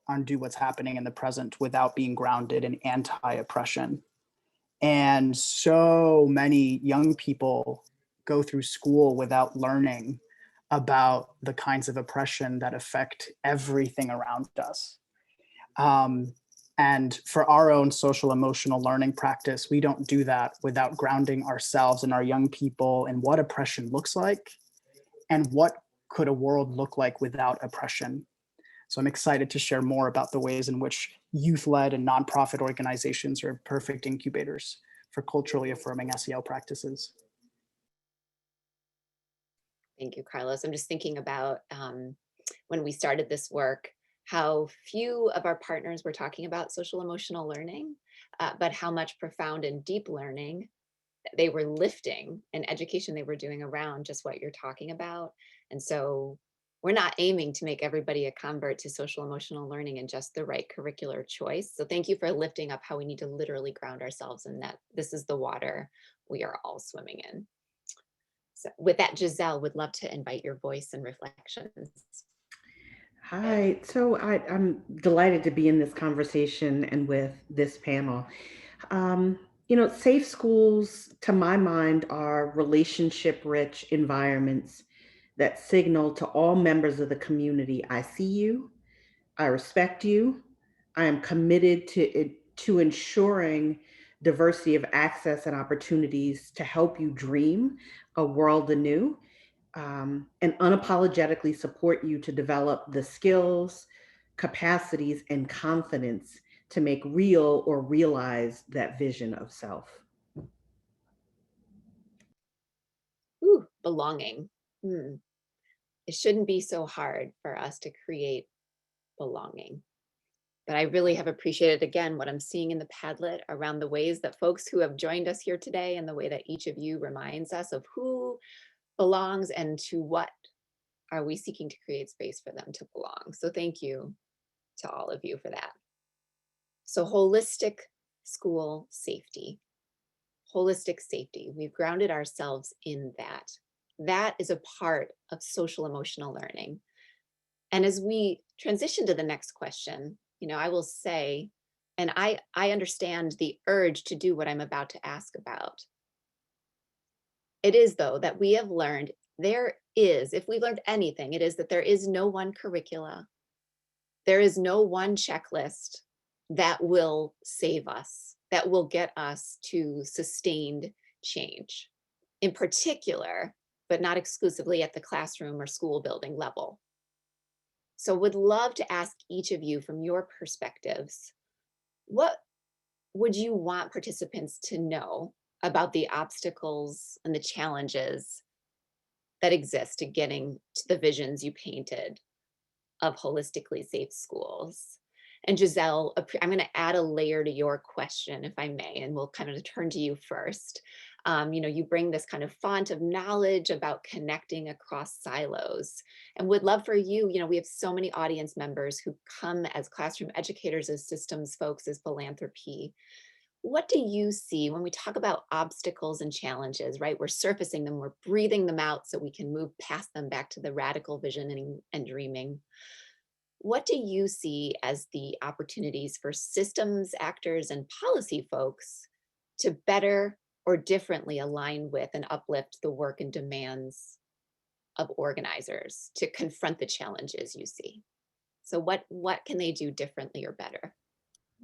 undo what's happening in the present without being grounded in anti-oppression. And so many young people go through school without learning about the kinds of oppression that affect everything around us. And for our own social emotional learning practice, we don't do that without grounding ourselves and our young people in what oppression looks like and what could a world look like without oppression. So I'm excited to share more about the ways in which youth-led and nonprofit organizations are perfect incubators for culturally affirming SEL practices. Thank you, Carlos. I'm just thinking about when we started this work, how few of our partners were talking about social emotional learning, but how much profound and deep learning they were lifting and education they were doing around just what you're talking about. And so we're not aiming to make everybody a convert to social emotional learning and just the right curricular choice. So thank you for lifting up how we need to literally ground ourselves in that this is the water we are all swimming in. So with that, Giselle, would love to invite your voice and reflections. Hi, so I'm delighted to be in this conversation and with this panel. Safe schools, to my mind, are relationship-rich environments that signal to all members of the community, I see you, I respect you, I am committed to ensuring diversity of access and opportunities to help you dream a world anew. And unapologetically support you to develop the skills, capacities, and confidence to make real or realize that vision of self. Ooh, belonging. It shouldn't be so hard for us to create belonging. But I really have appreciated, again, what I'm seeing in the Padlet around the ways that folks who have joined us here today and the way that each of you reminds us of who belongs and to what are we seeking to create space for them to belong. So thank you to all of you for that. So holistic school safety. Holistic safety. We've grounded ourselves in that. That is a part of social emotional learning. And as we transition to the next question, I will say, and I understand the urge to do what I'm about to ask about. It is, though, that we have learned if we learned anything, it is that there is no one curricula. There is no one checklist that will save us, that will get us to sustained change, in particular, but not exclusively at the classroom or school building level. So would love to ask each of you from your perspectives, what would you want participants to know about the obstacles and the challenges that exist to getting to the visions you painted of holistically safe schools? And Giselle, I'm going to add a layer to your question, if I may, and we'll kind of turn to you first. You bring this kind of font of knowledge about connecting across silos, and would love for you, we have so many audience members who come as classroom educators, as systems folks, as philanthropy. What do you see when we talk about obstacles and challenges, right? We're surfacing them, we're breathing them out so we can move past them back to the radical vision and dreaming. What do you see as the opportunities for systems actors and policy folks to better or differently align with and uplift the work and demands of organizers to confront the challenges you see? So what can they do differently or better?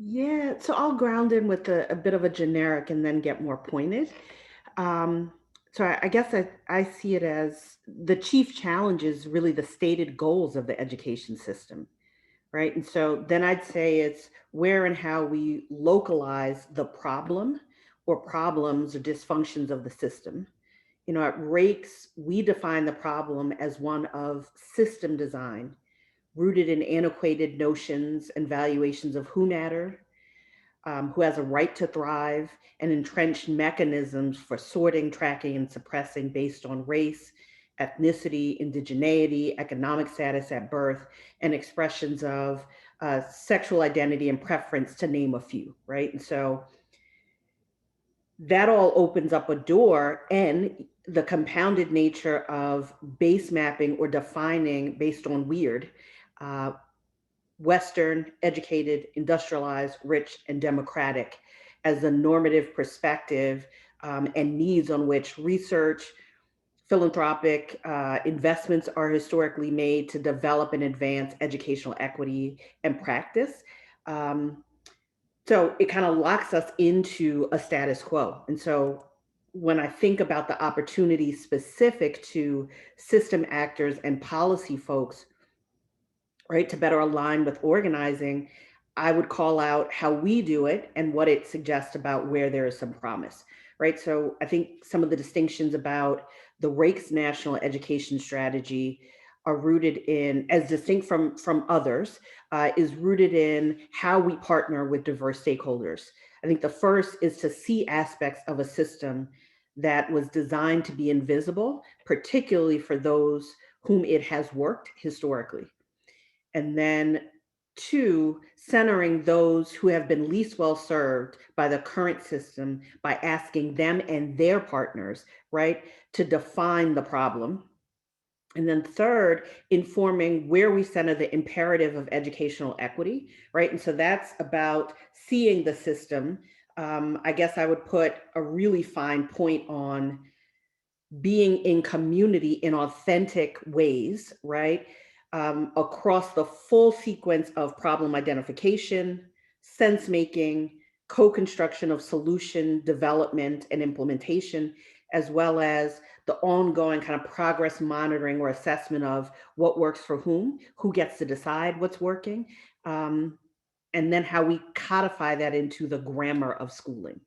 Yeah, so I'll ground in with a bit of a generic and then get more pointed. So I guess I see it as the chief challenge is really the stated goals of the education system, right? And so then I'd say it's where and how we localize the problem or problems or dysfunctions of the system. At Rakes, we define the problem as one of system design, rooted in antiquated notions and valuations of who matter, who has a right to thrive, and entrenched mechanisms for sorting, tracking, and suppressing based on race, ethnicity, indigeneity, economic status at birth, and expressions of sexual identity and preference, to name a few, right? And so that all opens up a door, and the compounded nature of base mapping or defining based on weird, Western, educated, industrialized, rich, and democratic as the normative perspective and needs on which research, philanthropic investments are historically made to develop and advance educational equity and practice. So it kind of locks us into a status quo. And so when I think about the opportunities specific to system actors and policy folks, right, to better align with organizing, I would call out how we do it and what it suggests about where there is some promise, right? So I think some of the distinctions about the Rakes national education strategy are rooted in, as distinct from others, is rooted in how we partner with diverse stakeholders. I think the first is to see aspects of a system that was designed to be invisible, particularly for those whom it has worked historically. And then two, centering those who have been least well served by the current system by asking them and their partners, right, to define the problem. And then third, informing where we center the imperative of educational equity, right? And so that's about seeing the system. I guess I would put a really fine point on being in community in authentic ways, right? Across the full sequence of problem identification, sense making, co-construction of solution development and implementation, as well as the ongoing kind of progress monitoring or assessment of what works for who gets to decide what's working, and then how we codify that into the grammar of schooling.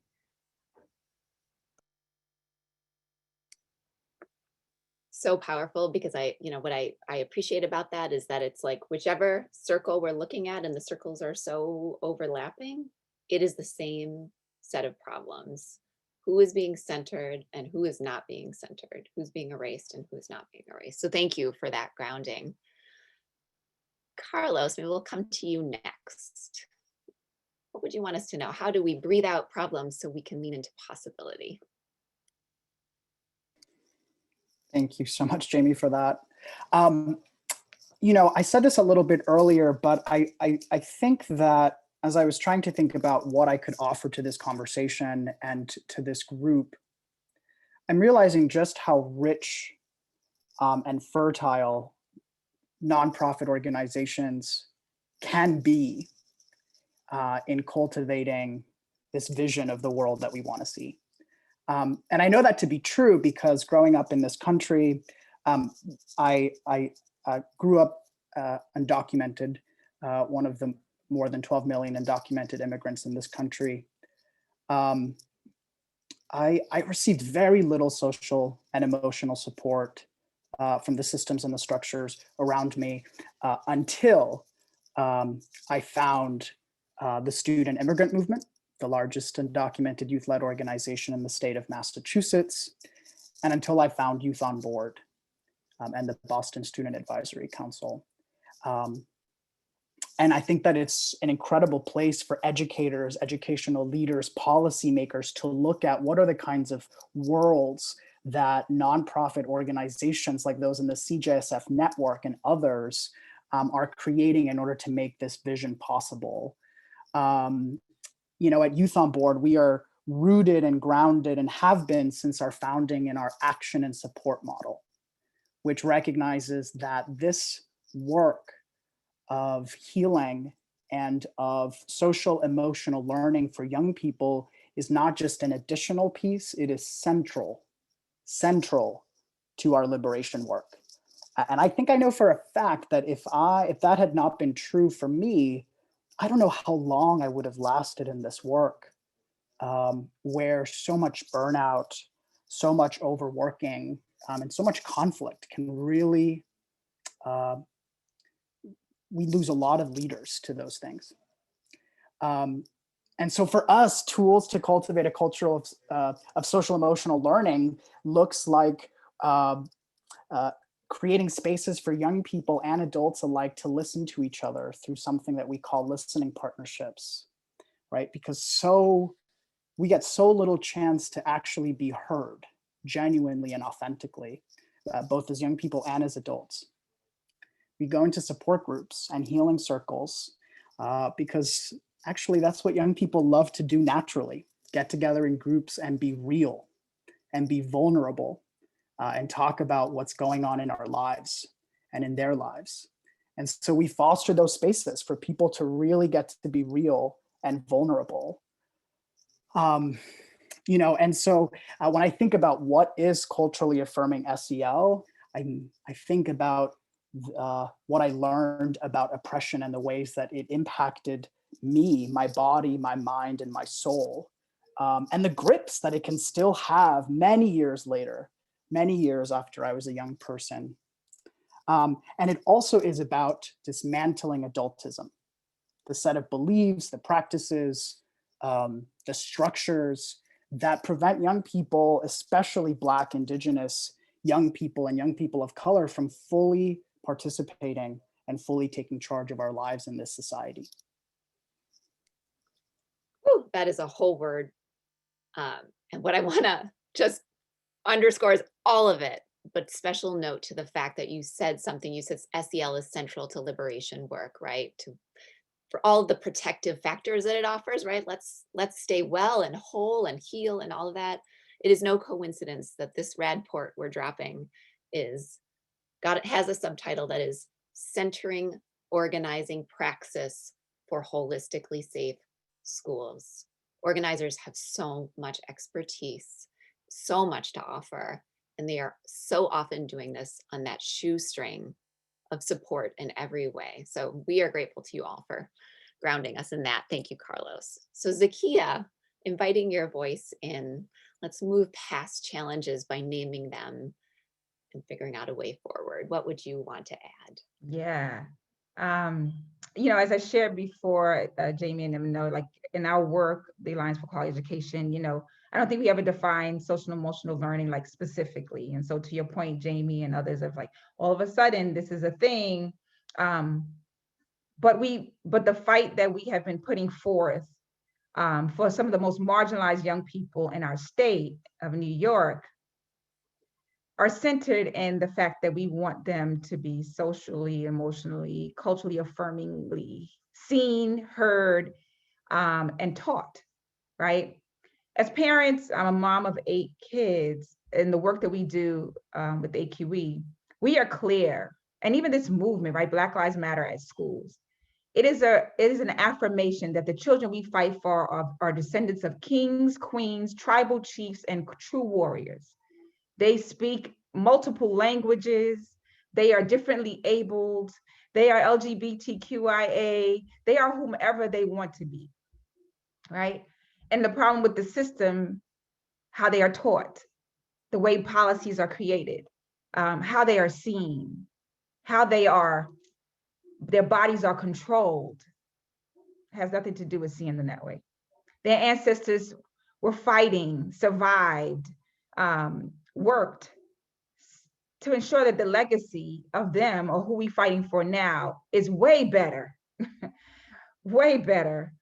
So powerful, because what I appreciate about that is that it's like whichever circle we're looking at, and the circles are so overlapping, it is the same set of problems. Who is being centered and who is not being centered, who's being erased and who's not being erased. So thank you for that grounding. Carlos, maybe we'll come to you next. What would you want us to know? How do we breathe out problems so we can lean into possibility? Thank you so much, Jamie, for that. I said this a little bit earlier, but I think that as I was trying to think about what I could offer to this conversation and to this group, I'm realizing just how rich and fertile nonprofit organizations can be in cultivating this vision of the world that we want to see. And I know that to be true because growing up in this country, I grew up undocumented, one of the more than 12 million undocumented immigrants in this country. I received very little social and emotional support from the systems and the structures around me until I found the student immigrant movement, the largest undocumented youth-led organization in the state of Massachusetts, and until I found Youth on Board and the Boston Student Advisory Council. And I think that it's an incredible place for educators, educational leaders, policymakers to look at what are the kinds of worlds that nonprofit organizations like those in the CJSF network and others are creating in order to make this vision possible. At Youth on Board, we are rooted and grounded and have been since our founding in our action and support model, which recognizes that this work of healing and of social emotional learning for young people is not just an additional piece, it is central to our liberation work. And I think I know for a fact that if that had not been true for me, I don't know how long I would have lasted in this work, where so much burnout, so much overworking, and so much conflict can really, we lose a lot of leaders to those things. And so for us, tools to cultivate a culture of social emotional learning looks like creating spaces for young people and adults alike to listen to each other through something that we call listening partnerships, right? Because we get so little chance to actually be heard genuinely and authentically, both as young people and as adults. We go into support groups and healing circles because actually that's what young people love to do naturally, get together in groups and be real and be vulnerable and talk about what's going on in our lives and in their lives. And so we foster those spaces for people to really get to be real and vulnerable. And so when I think about what is culturally affirming SEL, I think about what I learned about oppression and the ways that it impacted me, my body, my mind, and my soul, and the grips that it can still have many years later, many years after I was a young person. And it also is about dismantling adultism, the set of beliefs, the practices, the structures that prevent young people, especially Black, Indigenous young people and young people of color, from fully participating and fully taking charge of our lives in this society. Whew, that is a whole word. And what I want to just underscore is all of it, but special note to the fact that you said something. You said SEL is central to liberation work, right? For all the protective factors that it offers, right? Let's stay well and whole and heal and all of that. It is no coincidence that this rad port we're dropping has a subtitle that is Centering Organizing Praxis for Holistically Safe Schools. Organizers have so much expertise, so much to offer, And they are so often doing this on that shoestring of support in every way. So we are grateful to you all for grounding us in that. Thank you, Carlos. So Zakia, inviting your voice in, let's move past challenges by naming them and figuring out a way forward. What would you want to add? Yeah. As I shared before, Jamie and them know, like in our work, the Alliance for Quality Education, I don't think we ever define social and emotional learning like specifically. And so to your point, Jamie and others of like, all of a sudden this is a thing. But the fight that we have been putting forth for some of the most marginalized young people in our state of New York are centered in the fact that we want them to be socially, emotionally, culturally affirmingly seen, heard, and taught, right? As parents, I'm a mom of 8 kids, and the work that we do with AQE, we are clear, and even this movement, right, Black Lives Matter at schools, it is an affirmation that the children we fight for are descendants of kings, queens, tribal chiefs, and true warriors. They speak multiple languages. They are differently abled. They are LGBTQIA. They are whomever they want to be, right? And the problem with the system, how they are taught, the way policies are created, how they are seen, how their bodies are controlled, has nothing to do with seeing them that way. Their ancestors were fighting, survived, worked to ensure that the legacy of them or who we fighting for now is way better, way better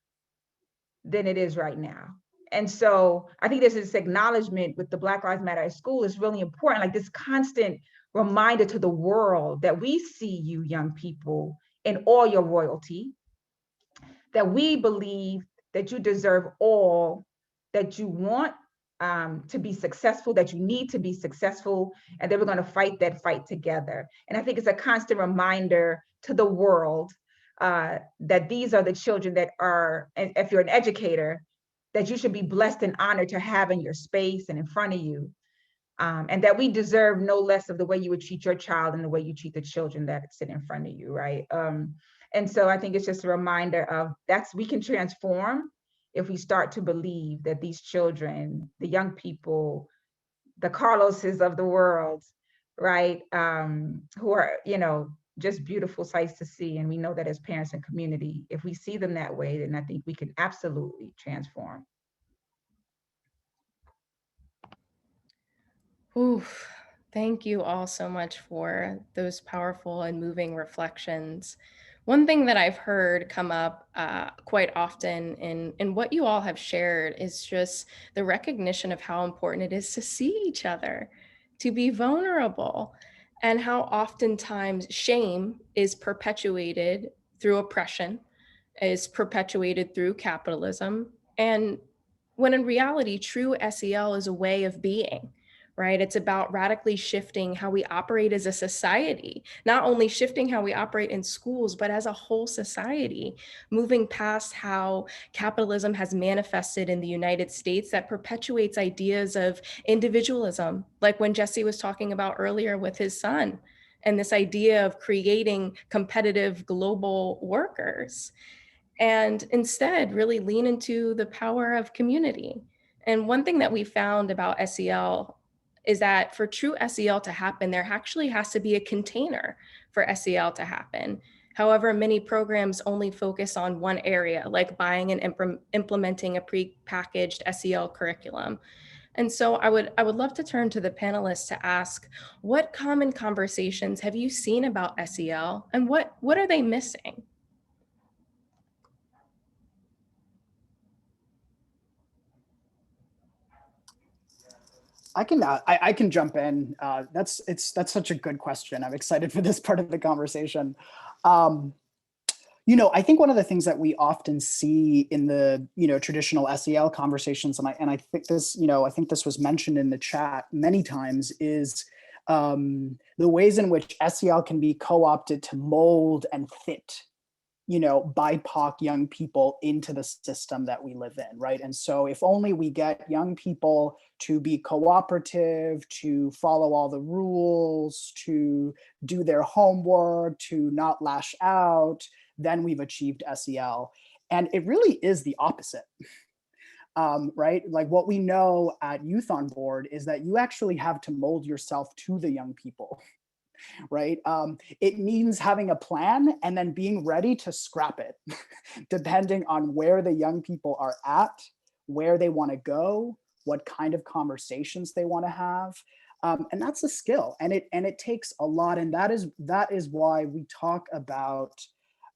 than it is right now. And so I think there's this acknowledgement with the Black Lives Matter at school is really important, like this constant reminder to the world that we see you young people in all your royalty, that we believe that you deserve all that you want to be successful, that you need to be successful, and that we're going to fight that fight together. And I think it's a constant reminder to the world that these are the children that are, and if you're an educator, that you should be blessed and honored to have in your space and in front of you. And that we deserve no less of the way you would treat your child and the way you treat the children that sit in front of you, right? And so I think it's just a reminder of we can transform if we start to believe that these children, the young people, the Carloses of the world, right, who are, just beautiful sights to see. And we know that as parents and community, if we see them that way, then I think we can absolutely transform. Oof. Thank you all so much for those powerful and moving reflections. One thing that I've heard come up quite often in what you all have shared is just the recognition of how important it is to see each other, to be vulnerable, and how oftentimes shame is perpetuated through oppression, is perpetuated through capitalism, and when in reality, true SEL is a way of being, right? It's about radically shifting how we operate as a society, not only shifting how we operate in schools, but as a whole society, moving past how capitalism has manifested in the United States that perpetuates ideas of individualism, like when Jesse was talking about earlier with his son, and this idea of creating competitive global workers. And instead really lean into the power of community. And one thing that we found about SEL is that for true SEL to happen, there actually has to be a container for SEL to happen. However, many programs only focus on one area, like buying and implementing a pre-packaged SEL curriculum. And so I would love to turn to the panelists to ask, what common conversations have you seen about SEL and what are they missing? I can jump in. That's such a good question. I'm excited for this part of the conversation. I think one of the things that we often see in the traditional SEL conversations, and I think this was mentioned in the chat many times, is the ways in which SEL can be co-opted to mold and fit BIPOC young people into the system that we live in, right? And so if only we get young people to be cooperative, to follow all the rules, to do their homework, to not lash out, then we've achieved SEL. And it really is the opposite. Right? Like what we know at Youth on Board is that you actually have to mold yourself to the young people, right? It means having a plan and then being ready to scrap it, depending on where the young people are at, where they want to go, what kind of conversations they want to have. And that's a skill, and it takes a lot. And that is why we talk about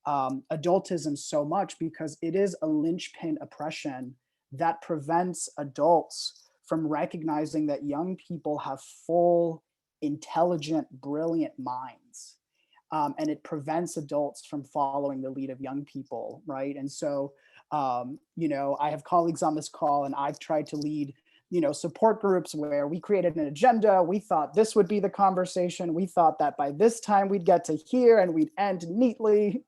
adultism so much, because it is a linchpin oppression that prevents adults from recognizing that young people have full, intelligent, brilliant minds. And it prevents adults from following the lead of young people, right? And so, I have colleagues on this call, and I've tried to lead, support groups where we created an agenda. We thought this would be the conversation. We thought that by this time we'd get to here and we'd end neatly.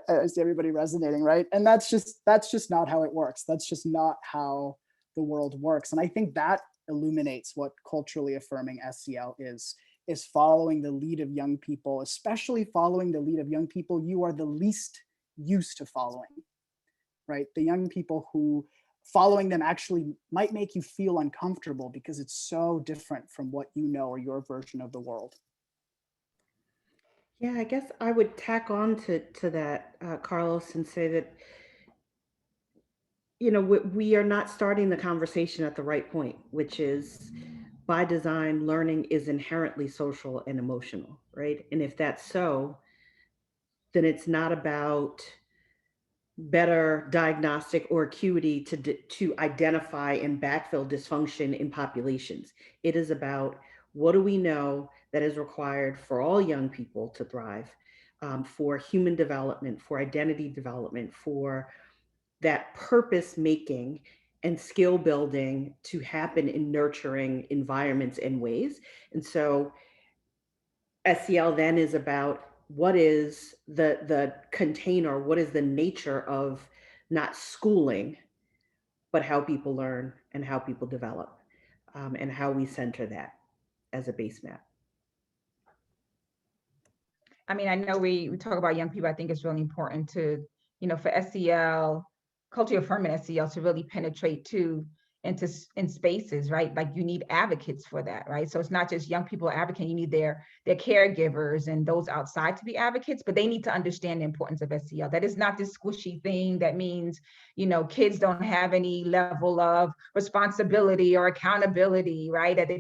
I see everybody resonating, right? And that's just not how it works. That's just not how the world works. And I think that illuminates what culturally affirming SEL is following the lead of young people, especially following the lead of young people you are the least used to following, right? The young people who following them actually might make you feel uncomfortable because it's so different from what you know or your version of the world. Yeah, I guess I would tack on to that, Carlos, and say that, we are not starting the conversation at the right point, which is by design, learning is inherently social and emotional, right? And if that's so, then it's not about better diagnostic or acuity to identify and backfill dysfunction in populations. It is about what do we know that is required for all young people to thrive, for human development, for identity development, for that purpose making and skill building to happen in nurturing environments and ways. And so SEL then is about what is the container, what is the nature of not schooling, but how people learn and how people develop, and how we center that as a base map. I mean, I know we talk about young people. I think it's really important to, for SEL, culturally affirming SEL to really penetrate in spaces, right? Like you need advocates for that, right? So it's not just young people advocating, you need their caregivers and those outside to be advocates, but they need to understand the importance of SEL. That is not this squishy thing that means, kids don't have any level of responsibility or accountability, right? That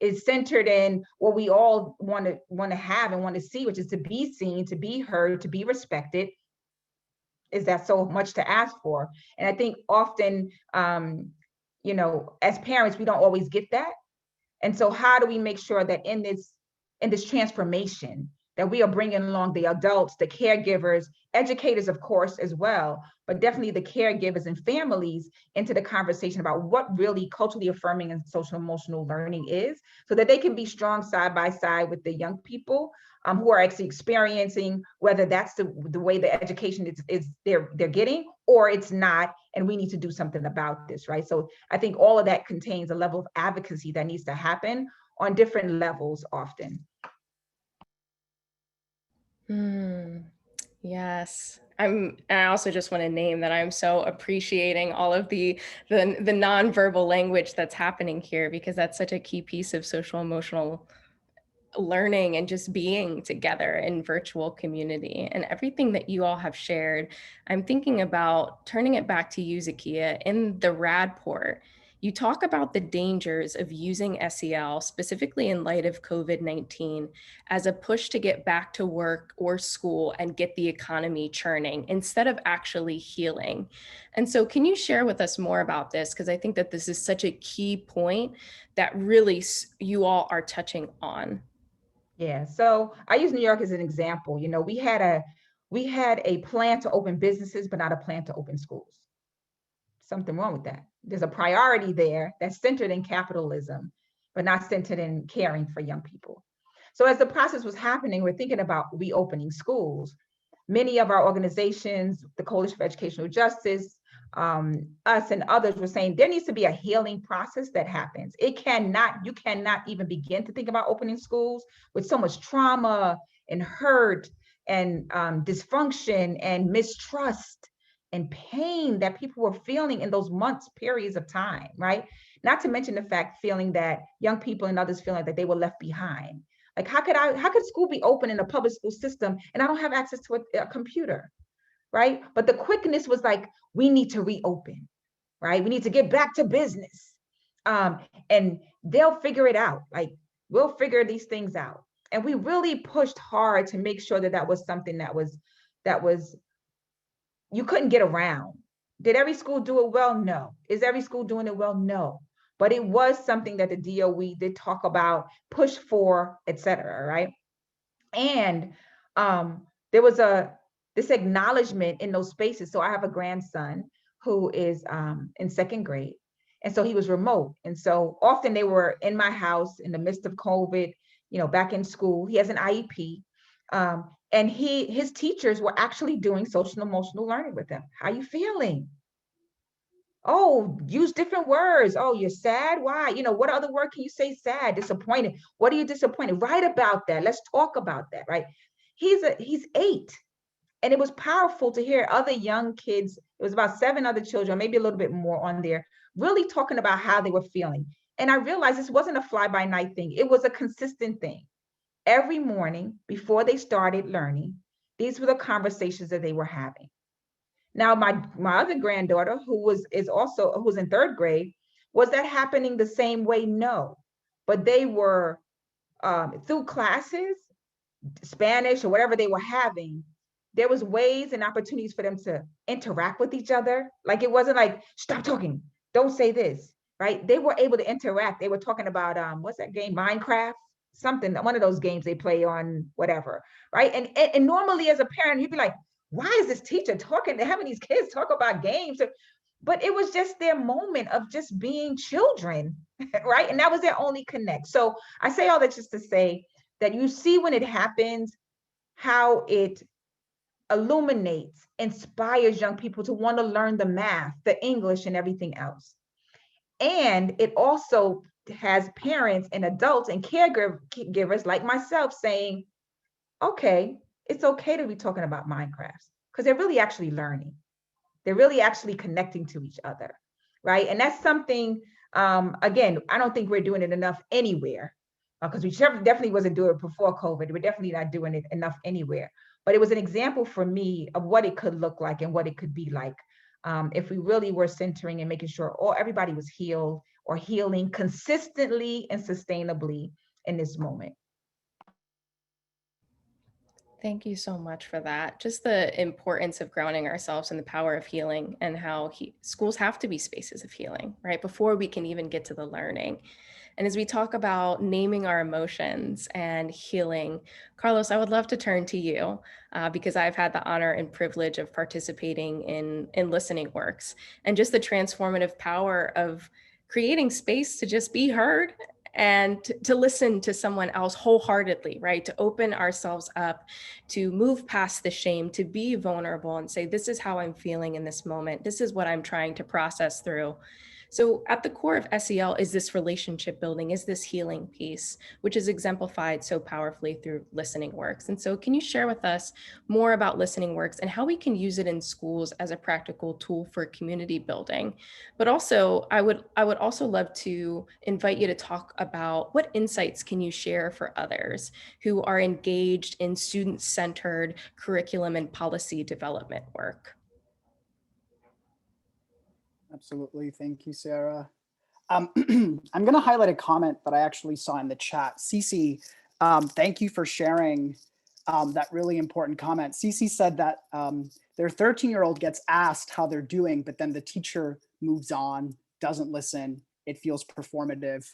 it's centered in what we all want to have and want to see, which is to be seen, to be heard, to be respected. Is that so much to ask for? And I think often, as parents, we don't always get that. And so how do we make sure that in this transformation that we are bringing along the adults, the caregivers, educators, of course, as well, but definitely the caregivers and families into the conversation about what really culturally affirming and social emotional learning is, so that they can be strong side by side with the young people who are actually experiencing, whether that's the way the education is they're getting, or it's not, and we need to do something about this, right? So I think all of that contains a level of advocacy that needs to happen on different levels often. Yes. And I also just want to name that I'm so appreciating all of the nonverbal language that's happening here, because that's such a key piece of social emotional learning and just being together in virtual community. And everything that you all have shared, I'm thinking about turning it back to you, Zakia. In the RAD port, you talk about the dangers of using SEL, specifically in light of COVID-19, as a push to get back to work or school and get the economy churning instead of actually healing. And so can you share with us more about this? Because I think that this is such a key point that really you all are touching on. Yeah, so I use New York as an example. We had a plan to open businesses, but not a plan to open schools. Something wrong with that. There's a priority there that's centered in capitalism, but not centered in caring for young people. So as the process was happening, we're thinking about reopening schools. many of our organizations, the Coalition for Educational Justice, us and others were saying there needs to be a healing process that happens. You cannot even begin to think about opening schools with so much trauma and hurt and dysfunction and mistrust and pain that people were feeling in those months, periods of time, right? Not to mention the fact feeling that young people and others feeling that they were left behind. Like, how could school be open in a public school system and I don't have access to a computer, right? But the quickness was like, we need to reopen, right? We need to get back to business. And they'll figure it out. Like, we'll figure these things out. And we really pushed hard to make sure that that was something that was you couldn't get around. Did every school do it well? No. Is every school doing it well? No. But it was something that the DOE did talk about, push for, et cetera, right? And there was this acknowledgement in those spaces. So I have a grandson who is in second grade. And so he was remote. And so often they were in my house in the midst of COVID, back in school. He has an IEP. And his teachers were actually doing social and emotional learning with him. How are you feeling? Oh, use different words. Oh, you're sad. Why? What other word can you say? Sad, disappointed. What are you disappointed? Write about that. Let's talk about that, right? He's 8. And it was powerful to hear other young kids. It was about 7 other children, maybe a little bit more on there, really talking about how they were feeling. And I realized this wasn't a fly-by-night thing. It was a consistent thing. Every morning before they started learning, these were the conversations that they were having. Now, my other granddaughter, who's in 3rd grade, was that happening the same way? No, but they were through classes, Spanish or whatever they were having, there was ways and opportunities for them to interact with each other. Like, it wasn't like, stop talking, don't say this, right? They were able to interact. They were talking about, what's that game, Minecraft? Something, one of those games they play on whatever, right? And normally as a parent, you'd be like, why is this teacher having these kids talk about games? But it was just their moment of just being children, right? And that was their only connect. So I say all that just to say that you see when it happens, how it illuminates, inspires young people to want to learn the math, the English, and everything else. And it also has parents and adults and caregivers like myself saying, okay, it's okay to be talking about Minecraft because they're really actually learning. They're really actually connecting to each other, right? And that's something, again, I don't think we're doing it enough anywhere because we definitely wasn't doing it before COVID. We're definitely not doing it enough anywhere. But it was an example for me of what it could look like and what it could be like if we really were centering and making sure everybody was healed or healing consistently and sustainably in this moment. Thank you so much for that. Just the importance of grounding ourselves in the power of healing and how schools have to be spaces of healing, right? Before we can even get to the learning. And as we talk about naming our emotions and healing, Carlos, I would love to turn to you because I've had the honor and privilege of participating in listening works and just the transformative power of creating space to just be heard and to listen to someone else wholeheartedly, right? To open ourselves up, to move past the shame, to be vulnerable and say, this is how I'm feeling in this moment. This is what I'm trying to process through. So at the core of SEL is this relationship building, is this healing piece, which is exemplified so powerfully through listening works. And so can you share with us more about listening works and how we can use it in schools as a practical tool for community building? But also, I would also love to invite you to talk about what insights can you share for others who are engaged in student-centered curriculum and policy development work. Absolutely. Thank you, Sarah. I'm going to highlight a comment that I actually saw in the chat. Cece, thank you for sharing that really important comment. Cece said that their 13-year-old gets asked how they're doing, but then the teacher moves on, doesn't listen. It feels performative.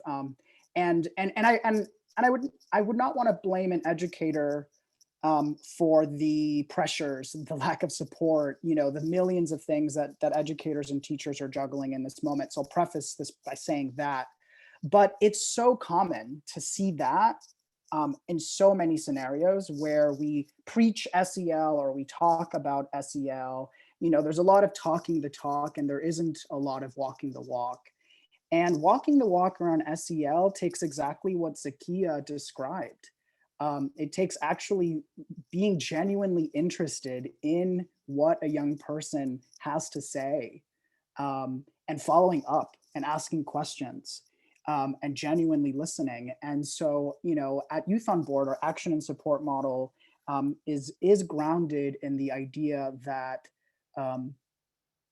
And I would not want to blame an educator for the pressures, the lack of support, the millions of things that educators and teachers are juggling in this moment. So I'll preface this by saying that, but it's so common to see that in so many scenarios where we preach SEL or we talk about SEL. You know, there's a lot of talking the talk and there isn't a lot of walking the walk. And walking the walk around SEL takes exactly what Zakia described. It takes actually being genuinely interested in what a young person has to say, and following up and asking questions, and genuinely listening. And so, you know, at Youth on Board, our action and support model is grounded in the idea that um,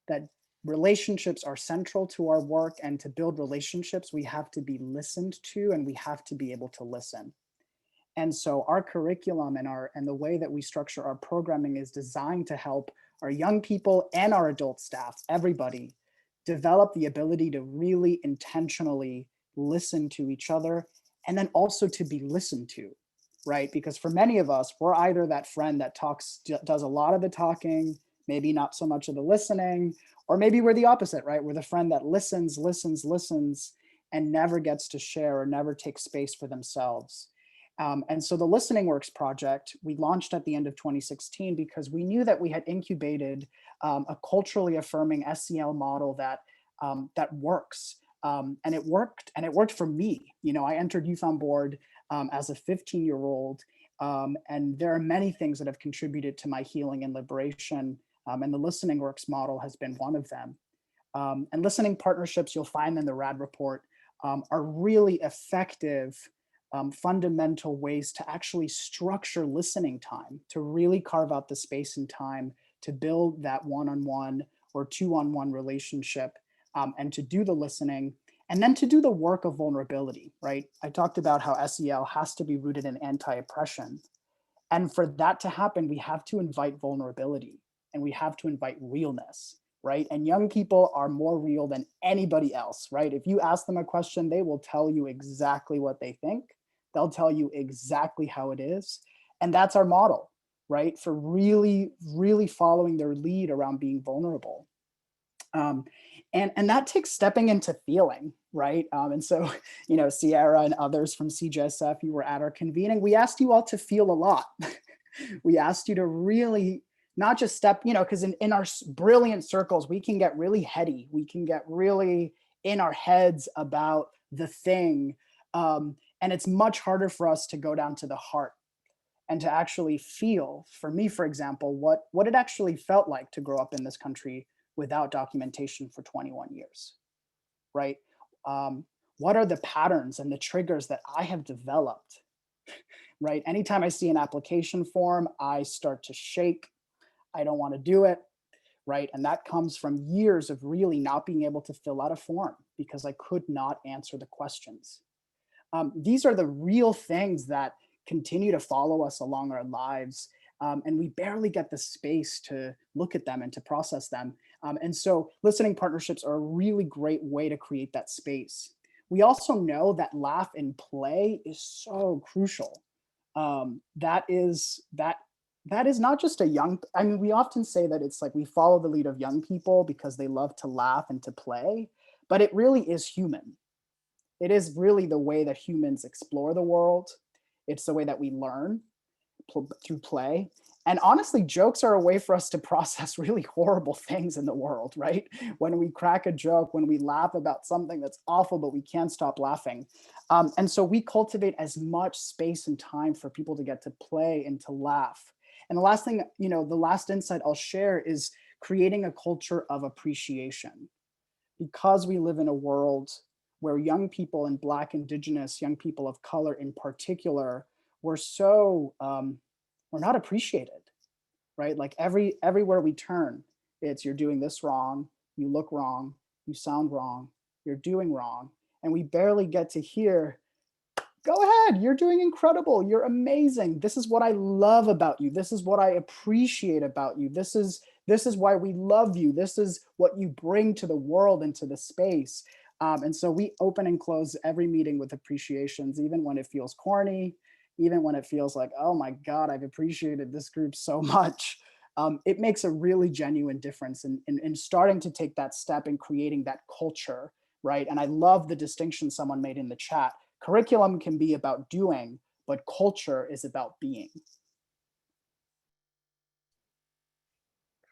that relationships are central to our work, and to build relationships, we have to be listened to and we have to be able to listen. And so our curriculum and the way that we structure our programming is designed to help our young people and our adult staff, everybody, develop the ability to really intentionally listen to each other, and then also to be listened to, right? Because for many of us, we're either that friend that does a lot of the talking, maybe not so much of the listening, or maybe we're the opposite, right? We're the friend that listens, and never gets to share or never takes space for themselves. And so the Listening Works project, we launched at the end of 2016 because we knew that we had incubated a culturally affirming SEL model that works. And it worked for me. You know, I entered Youth on Board as a 15-year-old, and there are many things that have contributed to my healing and liberation. And the Listening Works model has been one of them. And listening partnerships, you'll find in the RAD report, are really effective fundamental ways to actually structure listening time, to really carve out the space and time to build that one-on-one or two-on-one relationship, and to do the listening, and then to do the work of vulnerability, right? I talked about how SEL has to be rooted in anti-oppression. And for that to happen, we have to invite vulnerability and we have to invite realness, right? And young people are more real than anybody else, right? If you ask them a question, they will tell you exactly what they think. They'll tell you exactly how it is. And that's our model, right? For really, really following their lead around being vulnerable. And that takes stepping into feeling, right? And so, you know, Sierra and others from CJSF, you were at our convening. We asked you all to feel a lot. We asked you to really not just step, you know, because in our brilliant circles, we can get really heady. We can get really in our heads about the thing. And it's much harder for us to go down to the heart and to actually feel, for me, for example, what it actually felt like to grow up in this country without documentation for 21 years, right? What are the patterns and the triggers that I have developed, right? Anytime I see an application form, I start to shake. I don't want to do it, right? And that comes from years of really not being able to fill out a form because I could not answer the questions. These are the real things that continue to follow us along our lives. And we barely get the space to look at them and to process them. And so listening partnerships are a really great way to create that space. We also know that laugh and play is so crucial. That is not just a young, I mean, we often say that it's like we follow the lead of young people because they love to laugh and to play, but it really is human. It is really the way that humans explore the world. It's the way that we learn through play. And honestly, jokes are a way for us to process really horrible things in the world, right? When we crack a joke, when we laugh about something that's awful, but we can't stop laughing. And so we cultivate as much space and time for people to get to play and to laugh. And the last thing, you know, the last insight I'll share is creating a culture of appreciation. Because we live in a world where young people and Black, Indigenous, young people of color in particular, we're not appreciated, right? Like everywhere we turn, it's you're doing this wrong, you look wrong, you sound wrong, you're doing wrong. And we barely get to hear, go ahead, you're doing incredible, you're amazing. This is what I love about you. This is what I appreciate about you. This is why we love you. This is what you bring to the world and to the space. And so we open and close every meeting with appreciations, even when it feels corny, even when it feels like, oh my God, I've appreciated this group so much. It makes a really genuine difference in starting to take that step in creating that culture, right? And I love the distinction someone made in the chat. Curriculum can be about doing, but culture is about being.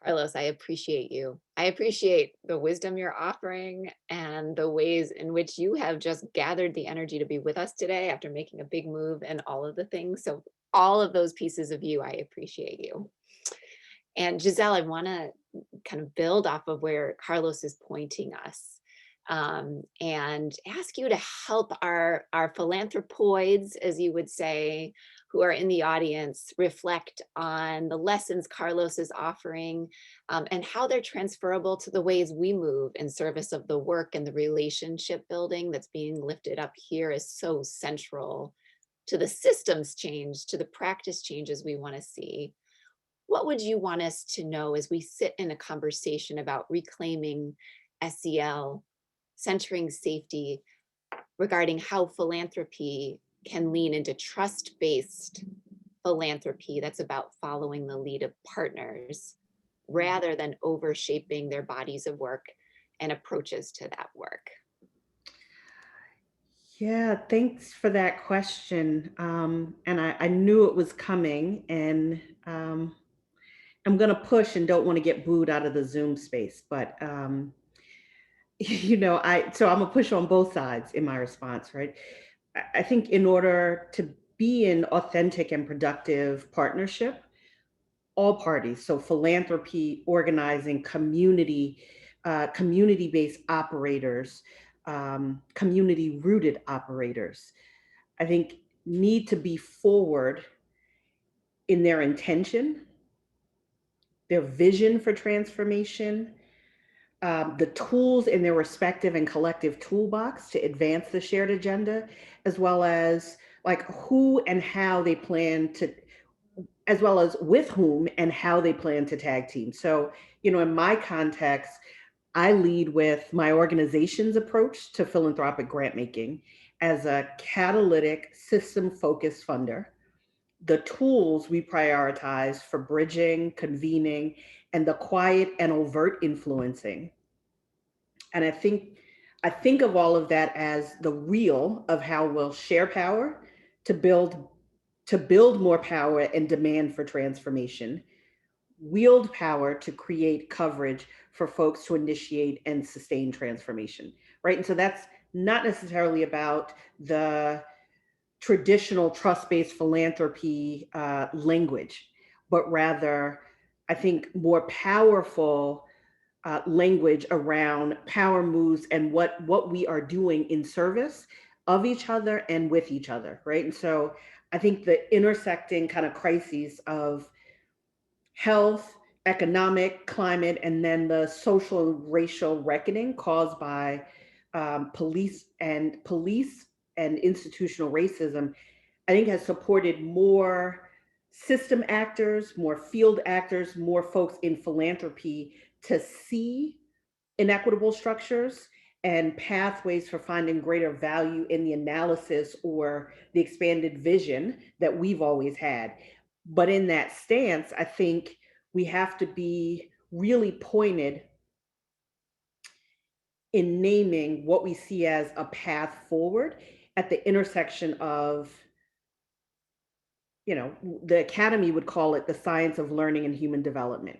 Carlos, I appreciate you. I appreciate the wisdom you're offering and the ways in which you have just gathered the energy to be with us today after making a big move and all of the things. So all of those pieces of you, I appreciate you. And Giselle, I want to kind of build off of where Carlos is pointing us, and ask you to help our philanthropoids, as you would say, who are in the audience, reflect on the lessons Carlos is offering, and how they're transferable to the ways we move in service of the work and the relationship building that's being lifted up here is so central to the systems change, to the practice changes we want to see. What would you want us to know as we sit in a conversation about reclaiming SEL, centering safety, regarding how philanthropy can lean into trust-based philanthropy that's about following the lead of partners rather than overshaping their bodies of work and approaches to that work? Yeah, thanks for that question. And I knew it was coming, and I'm going to push and don't want to get booed out of the Zoom space, but so I'm gonna push on both sides in my response, right? I think in order to be in authentic and productive partnership, all parties, so philanthropy, organizing, community, community-based operators, community-rooted operators, I think need to be forward in their intention, their vision for transformation, the tools in their respective and collective toolbox to advance the shared agenda, as well as like who and how they plan to, as well as with whom and how they plan to tag team. So, in my context, I lead with my organization's approach to philanthropic grant making as a catalytic system-focused funder. The tools we prioritize for bridging, convening, and the quiet and overt influencing. And I think of all of that as the real of how we'll share power to build more power and demand for transformation, wield power to create coverage for folks to initiate and sustain transformation, right? And so that's not necessarily about the traditional trust-based philanthropy language, but rather, I think, more powerful language around power moves and what we are doing in service of each other and with each other, right? And so I think the intersecting kind of crises of health, economic, climate, and then the social and racial reckoning caused by police and institutional racism, I think has supported more system actors, more field actors, more folks in philanthropy to see inequitable structures and pathways for finding greater value in the analysis or the expanded vision that we've always had. But in that stance, I think we have to be really pointed in naming what we see as a path forward at the intersection of, the academy would call it the science of learning and human development.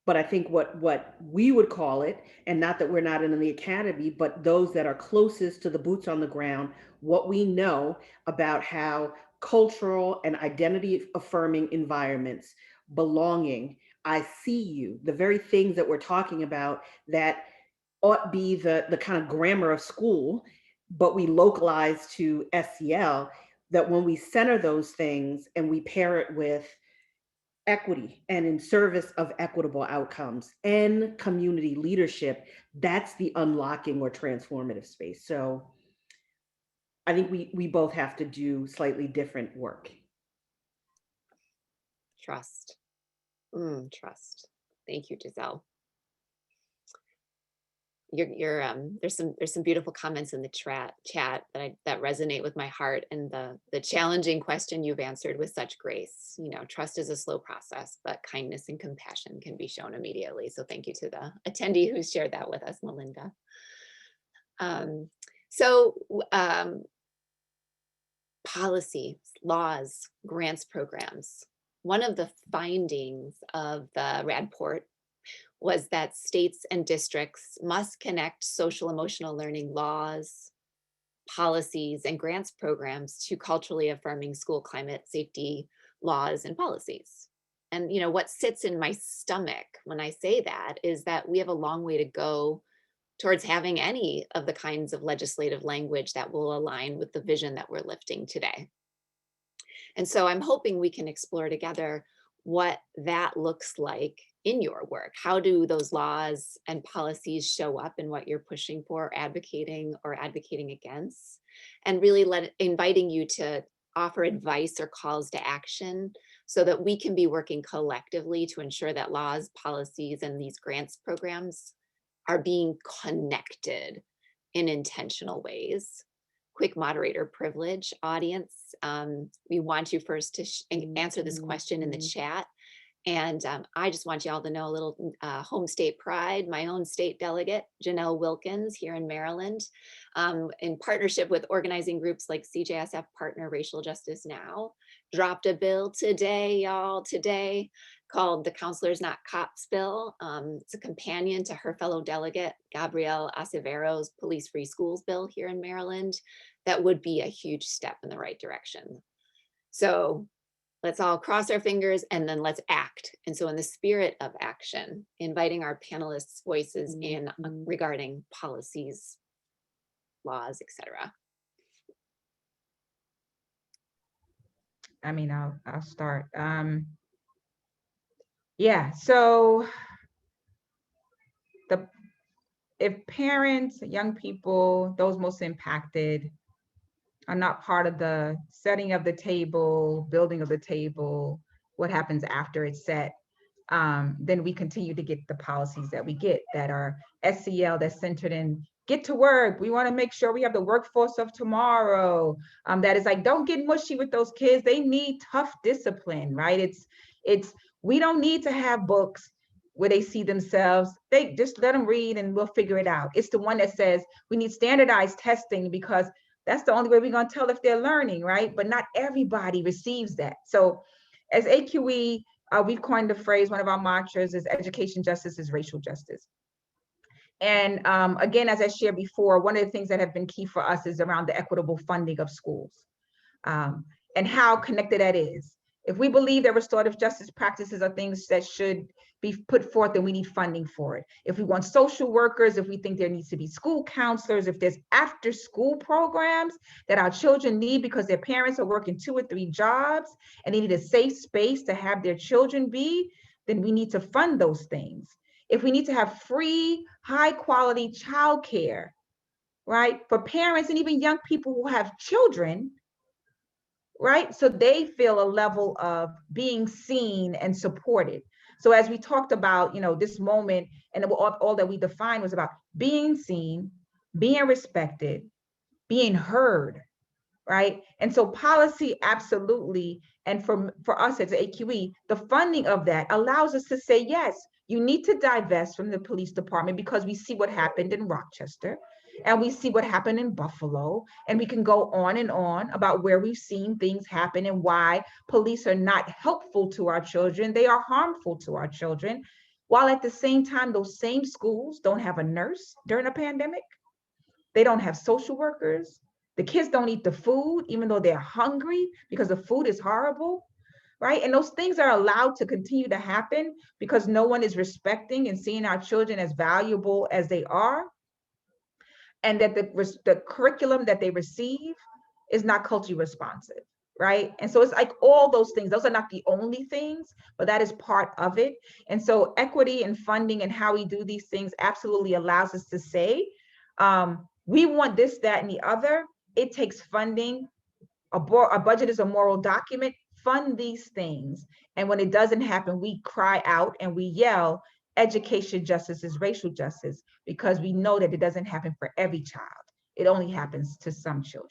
But I think what we would call it, and not that we're not in the academy, but those that are closest to the boots on the ground, what we know about how cultural and identity affirming environments, belonging, I see you, the very things that we're talking about that ought be the kind of grammar of school, but we localize to SEL, that when we center those things and we pair it with equity and in service of equitable outcomes and community leadership, that's the unlocking or transformative space. So I think we both have to do slightly different work. Trust. Trust. Thank you, Giselle. There's some beautiful comments in the chat that resonate with my heart, and the challenging question you've answered with such grace. Trust is a slow process, but kindness and compassion can be shown immediately. So thank you to the attendee who shared that with us, Melinda. policy, laws, grants programs. One of the findings of the RADport was that states and districts must connect social emotional learning laws, policies, and grants programs to culturally affirming school climate safety laws and policies. And what sits in my stomach when I say that is that we have a long way to go towards having any of the kinds of legislative language that will align with the vision that we're lifting today. And so I'm hoping we can explore together what that looks like in your work. How do those laws and policies show up in what you're pushing for, advocating against? And really inviting you to offer advice or calls to action so that we can be working collectively to ensure that laws, policies, and these grants programs are being connected in intentional ways. Quick moderator privilege, audience. We want you first to answer this question in the chat. And I just want you all to know a little home state pride. My own state delegate, Janelle Wilkins, here in Maryland, in partnership with organizing groups like CJSF Partner Racial Justice Now, dropped a bill today, y'all, today, called the Counselors Not Cops bill. It's a companion to her fellow delegate, Gabrielle Acevero's Police Free Schools bill here in Maryland. That would be a huge step in the right direction. So let's all cross our fingers and then let's act. And so in the spirit of action, inviting our panelists' voices in regarding policies, laws, etc. I mean, I'll start. Yeah, so if parents, young people, those most impacted are not part of the setting of the table, building of the table, what happens after it's set, then we continue to get the policies that we get that are SEL, that's centered in get to work. We want to make sure we have the workforce of tomorrow. That is like, don't get mushy with those kids. They need tough discipline, right? We don't need to have books where they see themselves. They just let them read and we'll figure it out. It's the one that says we need standardized testing because that's the only way we're going to tell if they're learning, right? But not everybody receives that. So as AQE, we've coined the phrase, one of our mantras is education justice is racial justice. And again, as I shared before, one of the things that have been key for us is around the equitable funding of schools and how connected that is. If we believe that restorative justice practices are things that should be put forth, then we need funding for it. If we want social workers, if we think there needs to be school counselors, if there's after school programs that our children need because their parents are working 2 or 3 jobs and they need a safe space to have their children be, then we need to fund those things. If we need to have free, high quality childcare, right, for parents and even young people who have children, right? So they feel a level of being seen and supported. So as we talked about, this moment and all that we defined was about being seen, being respected, being heard, right? And so policy, absolutely. And for us as AQE, the funding of that allows us to say, yes, you need to divest from the police department because we see what happened in Rochester and we see what happened in Buffalo, and we can go on and on about where we've seen things happen and why police are not helpful to our children. They are harmful to our children, while at the same time, those same schools don't have a nurse during a pandemic. They don't have social workers. The kids don't eat the food, even though they're hungry because the food is horrible, right? And those things are allowed to continue to happen because no one is respecting and seeing our children as valuable as they are. And that the curriculum that they receive is not culturally responsive, right? And so it's like all those things, those are not the only things, but that is part of it. And so equity and funding and how we do these things absolutely allows us to say, we want this, that, and the other. It takes funding. A budget is a moral document. Fund these things. And when it doesn't happen, we cry out and we yell, education justice is racial justice, because we know that it doesn't happen for every child. It only happens to some children.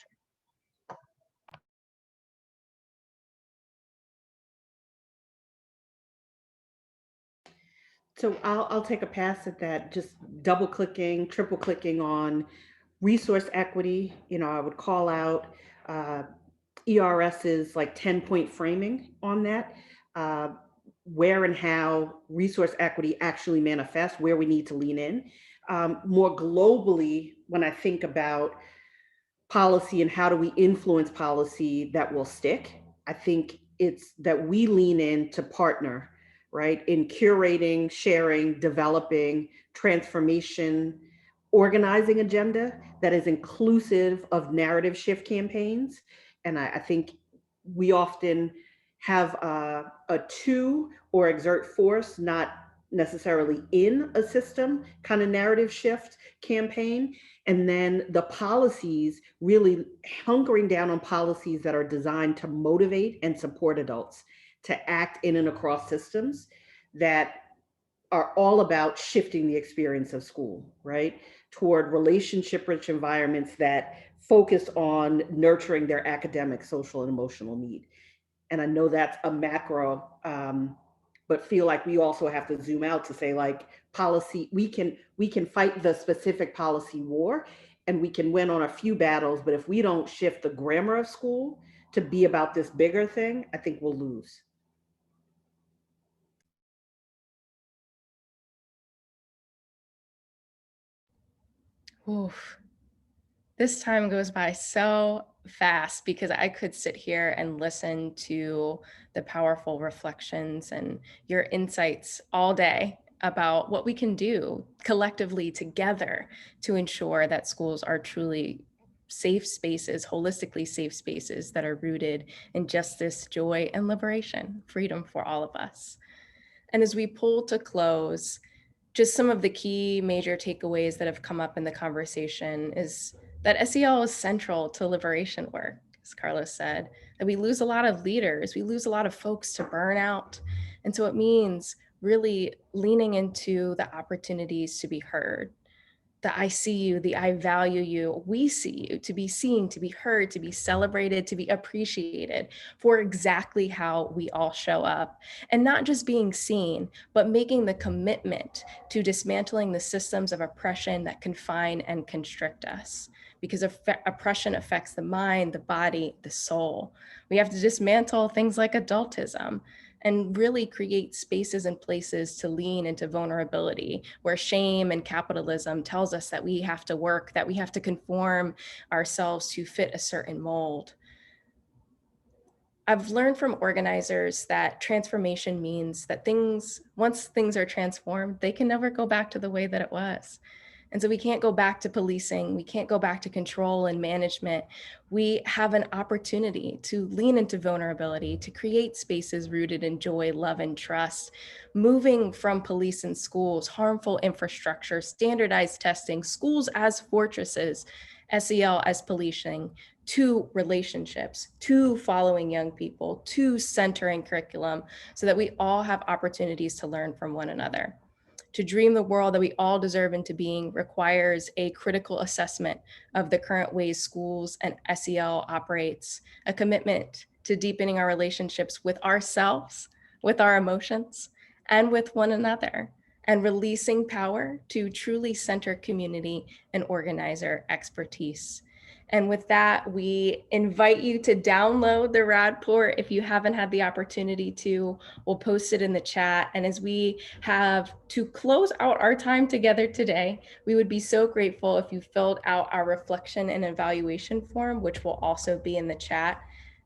So I'll take a pass at that, just double clicking, triple clicking on resource equity. I would call out ERS's like 10-point framing on that, where and how resource equity actually manifests, where we need to lean in. More globally, when I think about policy and how do we influence policy that will stick, I think it's that we lean in to partner, right, in curating, sharing, developing, transformation, organizing agenda that is inclusive of narrative shift campaigns. And I think we often have a to or exert force, not necessarily in a system kind of narrative shift campaign. And then the policies, really hunkering down on policies that are designed to motivate and support adults to act in and across systems that are all about shifting the experience of school, right? Toward relationship rich environments that focus on nurturing their academic, social, and emotional need. And I know that's a macro, but feel like we also have to zoom out to say, like, policy, we can fight the specific policy war and we can win on a few battles, but if we don't shift the grammar of school to be about this bigger thing, I think we'll lose. Oof. This time goes by so fast because I could sit here and listen to the powerful reflections and your insights all day about what we can do collectively together to ensure that schools are truly safe spaces, holistically safe spaces that are rooted in justice, joy, and liberation, freedom for all of us. And as we pull to close, just some of the key major takeaways that have come up in the conversation is that SEL is central to liberation work, as Carlos said, that we lose a lot of leaders, we lose a lot of folks to burnout. And so it means really leaning into the opportunities to be heard, the I see you, the I value you, we see you, to be seen, to be heard, to be celebrated, to be appreciated for exactly how we all show up. And not just being seen, but making the commitment to dismantling the systems of oppression that confine and constrict us. Because oppression affects the mind, the body, the soul. We have to dismantle things like adultism and really create spaces and places to lean into vulnerability, where shame and capitalism tells us that we have to work, that we have to conform ourselves to fit a certain mold. I've learned from organizers that transformation means that once things are transformed, they can never go back to the way that it was. And so we can't go back to policing. We can't go back to control and management. We have an opportunity to lean into vulnerability, to create spaces rooted in joy, love, and trust, moving from police and schools, harmful infrastructure, standardized testing, schools as fortresses, SEL as policing, to relationships, to following young people, to centering curriculum, so that we all have opportunities to learn from one another. To dream the world that we all deserve into being requires a critical assessment of the current ways schools and SEL operates, a commitment to deepening our relationships with ourselves, with our emotions, and with one another, and releasing power to truly center community and organizer expertise. And with that, we invite you to download the RAD-port if you haven't had the opportunity to. We'll post it in the chat. And as we have to close out our time together today, we would be so grateful if you filled out our reflection and evaluation form, which will also be in the chat.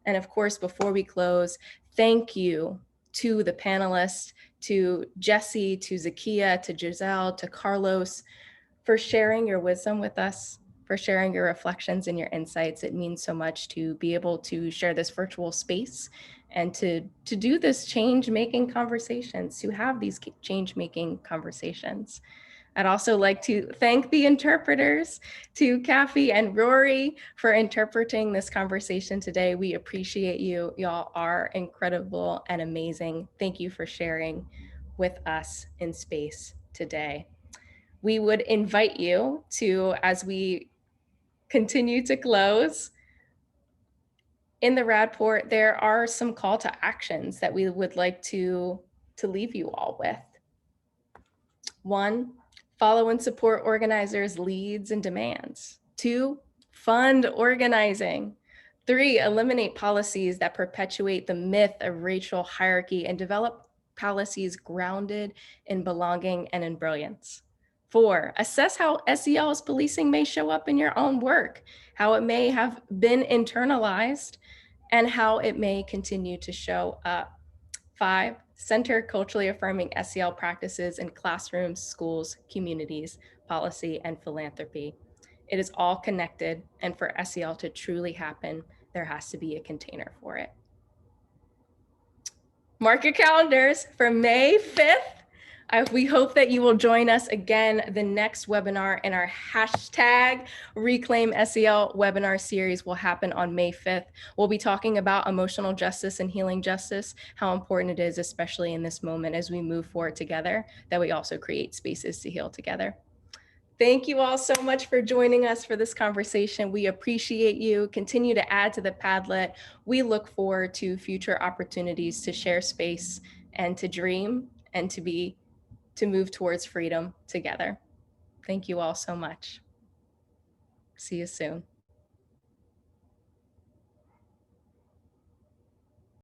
And of course, before we close, thank you to the panelists, to Jesse, to Zakia, to Giselle, to Carlos, for sharing your wisdom with us, for sharing your reflections and your insights. It means so much to be able to share this virtual space and to do this change-making conversations, to have these change-making conversations. I'd also like to thank the interpreters, to Kathy and Rory, for interpreting this conversation today. We appreciate you. Y'all are incredible and amazing. Thank you for sharing with us in space today. We would invite you to, as we continue to close, in the RAD-port, there are some call to actions that we would like to leave you all with. 1, follow and support organizers' leads and demands. 2, fund organizing. 3, eliminate policies that perpetuate the myth of racial hierarchy and develop policies grounded in belonging and in brilliance. 4, assess how SEL's policing may show up in your own work, how it may have been internalized, and how it may continue to show up. 5, center culturally affirming SEL practices in classrooms, schools, communities, policy, and philanthropy. It is all connected, and for SEL to truly happen, there has to be a container for it. Mark your calendars for May 5th. We hope that you will join us again. The next webinar in our hashtag Reclaim SEL webinar series will happen on May 5th. We'll be talking about emotional justice and healing justice, how important it is, especially in this moment as we move forward together, that we also create spaces to heal together. Thank you all so much for joining us for this conversation. We appreciate you. Continue to add to the Padlet. We look forward to future opportunities to share space and to dream and to move towards freedom together. Thank you all so much. See you soon.